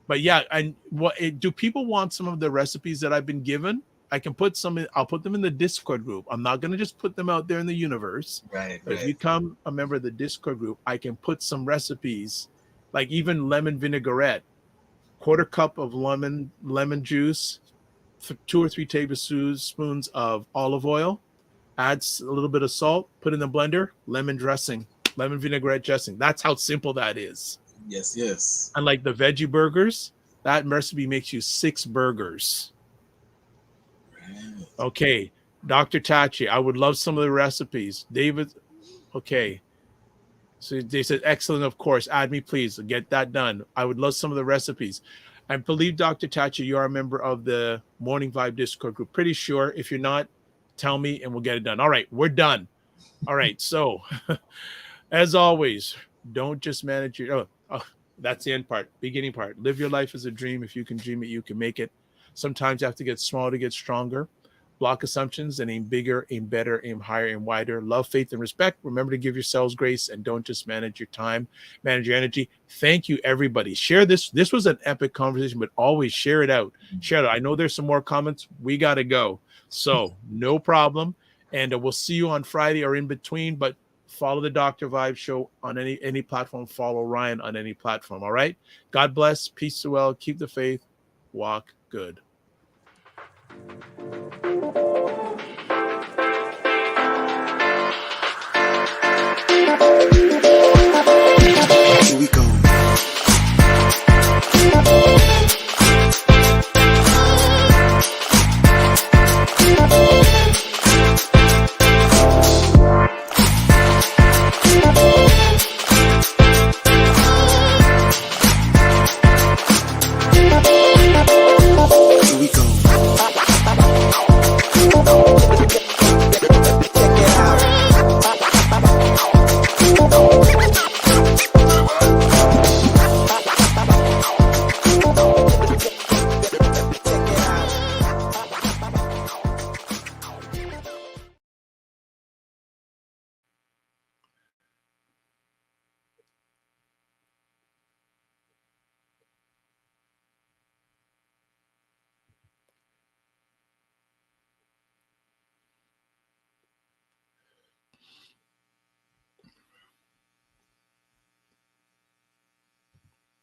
But yeah, and do people want some of the recipes that I've been given? I can put some in, I'll put them in the Discord group. I'm not going to just put them out there in the universe. Right. But if you become a member of the Discord group, I can put some recipes, like even lemon vinaigrette, 1/4 cup of lemon juice, 2 or 3 tablespoons of olive oil, add a little bit of salt, put in the blender, lemon vinaigrette dressing. That's how simple that is. Yes. And like the veggie burgers, that recipe makes you 6 burgers. Okay, Dr. Tachi, I would love some of the recipes. David, okay. So they said, excellent, of course. Add me, please. Get that done. I would love some of the recipes. I believe, Dr. Tachi, you are a member of the Morning Vibe Discord group. Pretty sure. If you're not, tell me and we'll get it done. All right, we're done. All right, so as always, don't just manage your... that's the end part, beginning part. Live your life as a dream. If you can dream it, you can make it. Sometimes you have to get smaller to get stronger. Block assumptions and aim bigger, aim better, aim higher, aim wider. Love, faith, and respect. Remember to give yourselves grace and don't just manage your time, manage your energy. Thank you, everybody. Share this. This was an epic conversation, but always share it out. Share it. I know there's some more comments. We got to go. So no problem. And we'll see you on Friday or in between, but follow the Dr. Vibe Show on any platform. Follow Ryan on any platform. All right. God bless. Peace to well. Keep the faith. Walk good.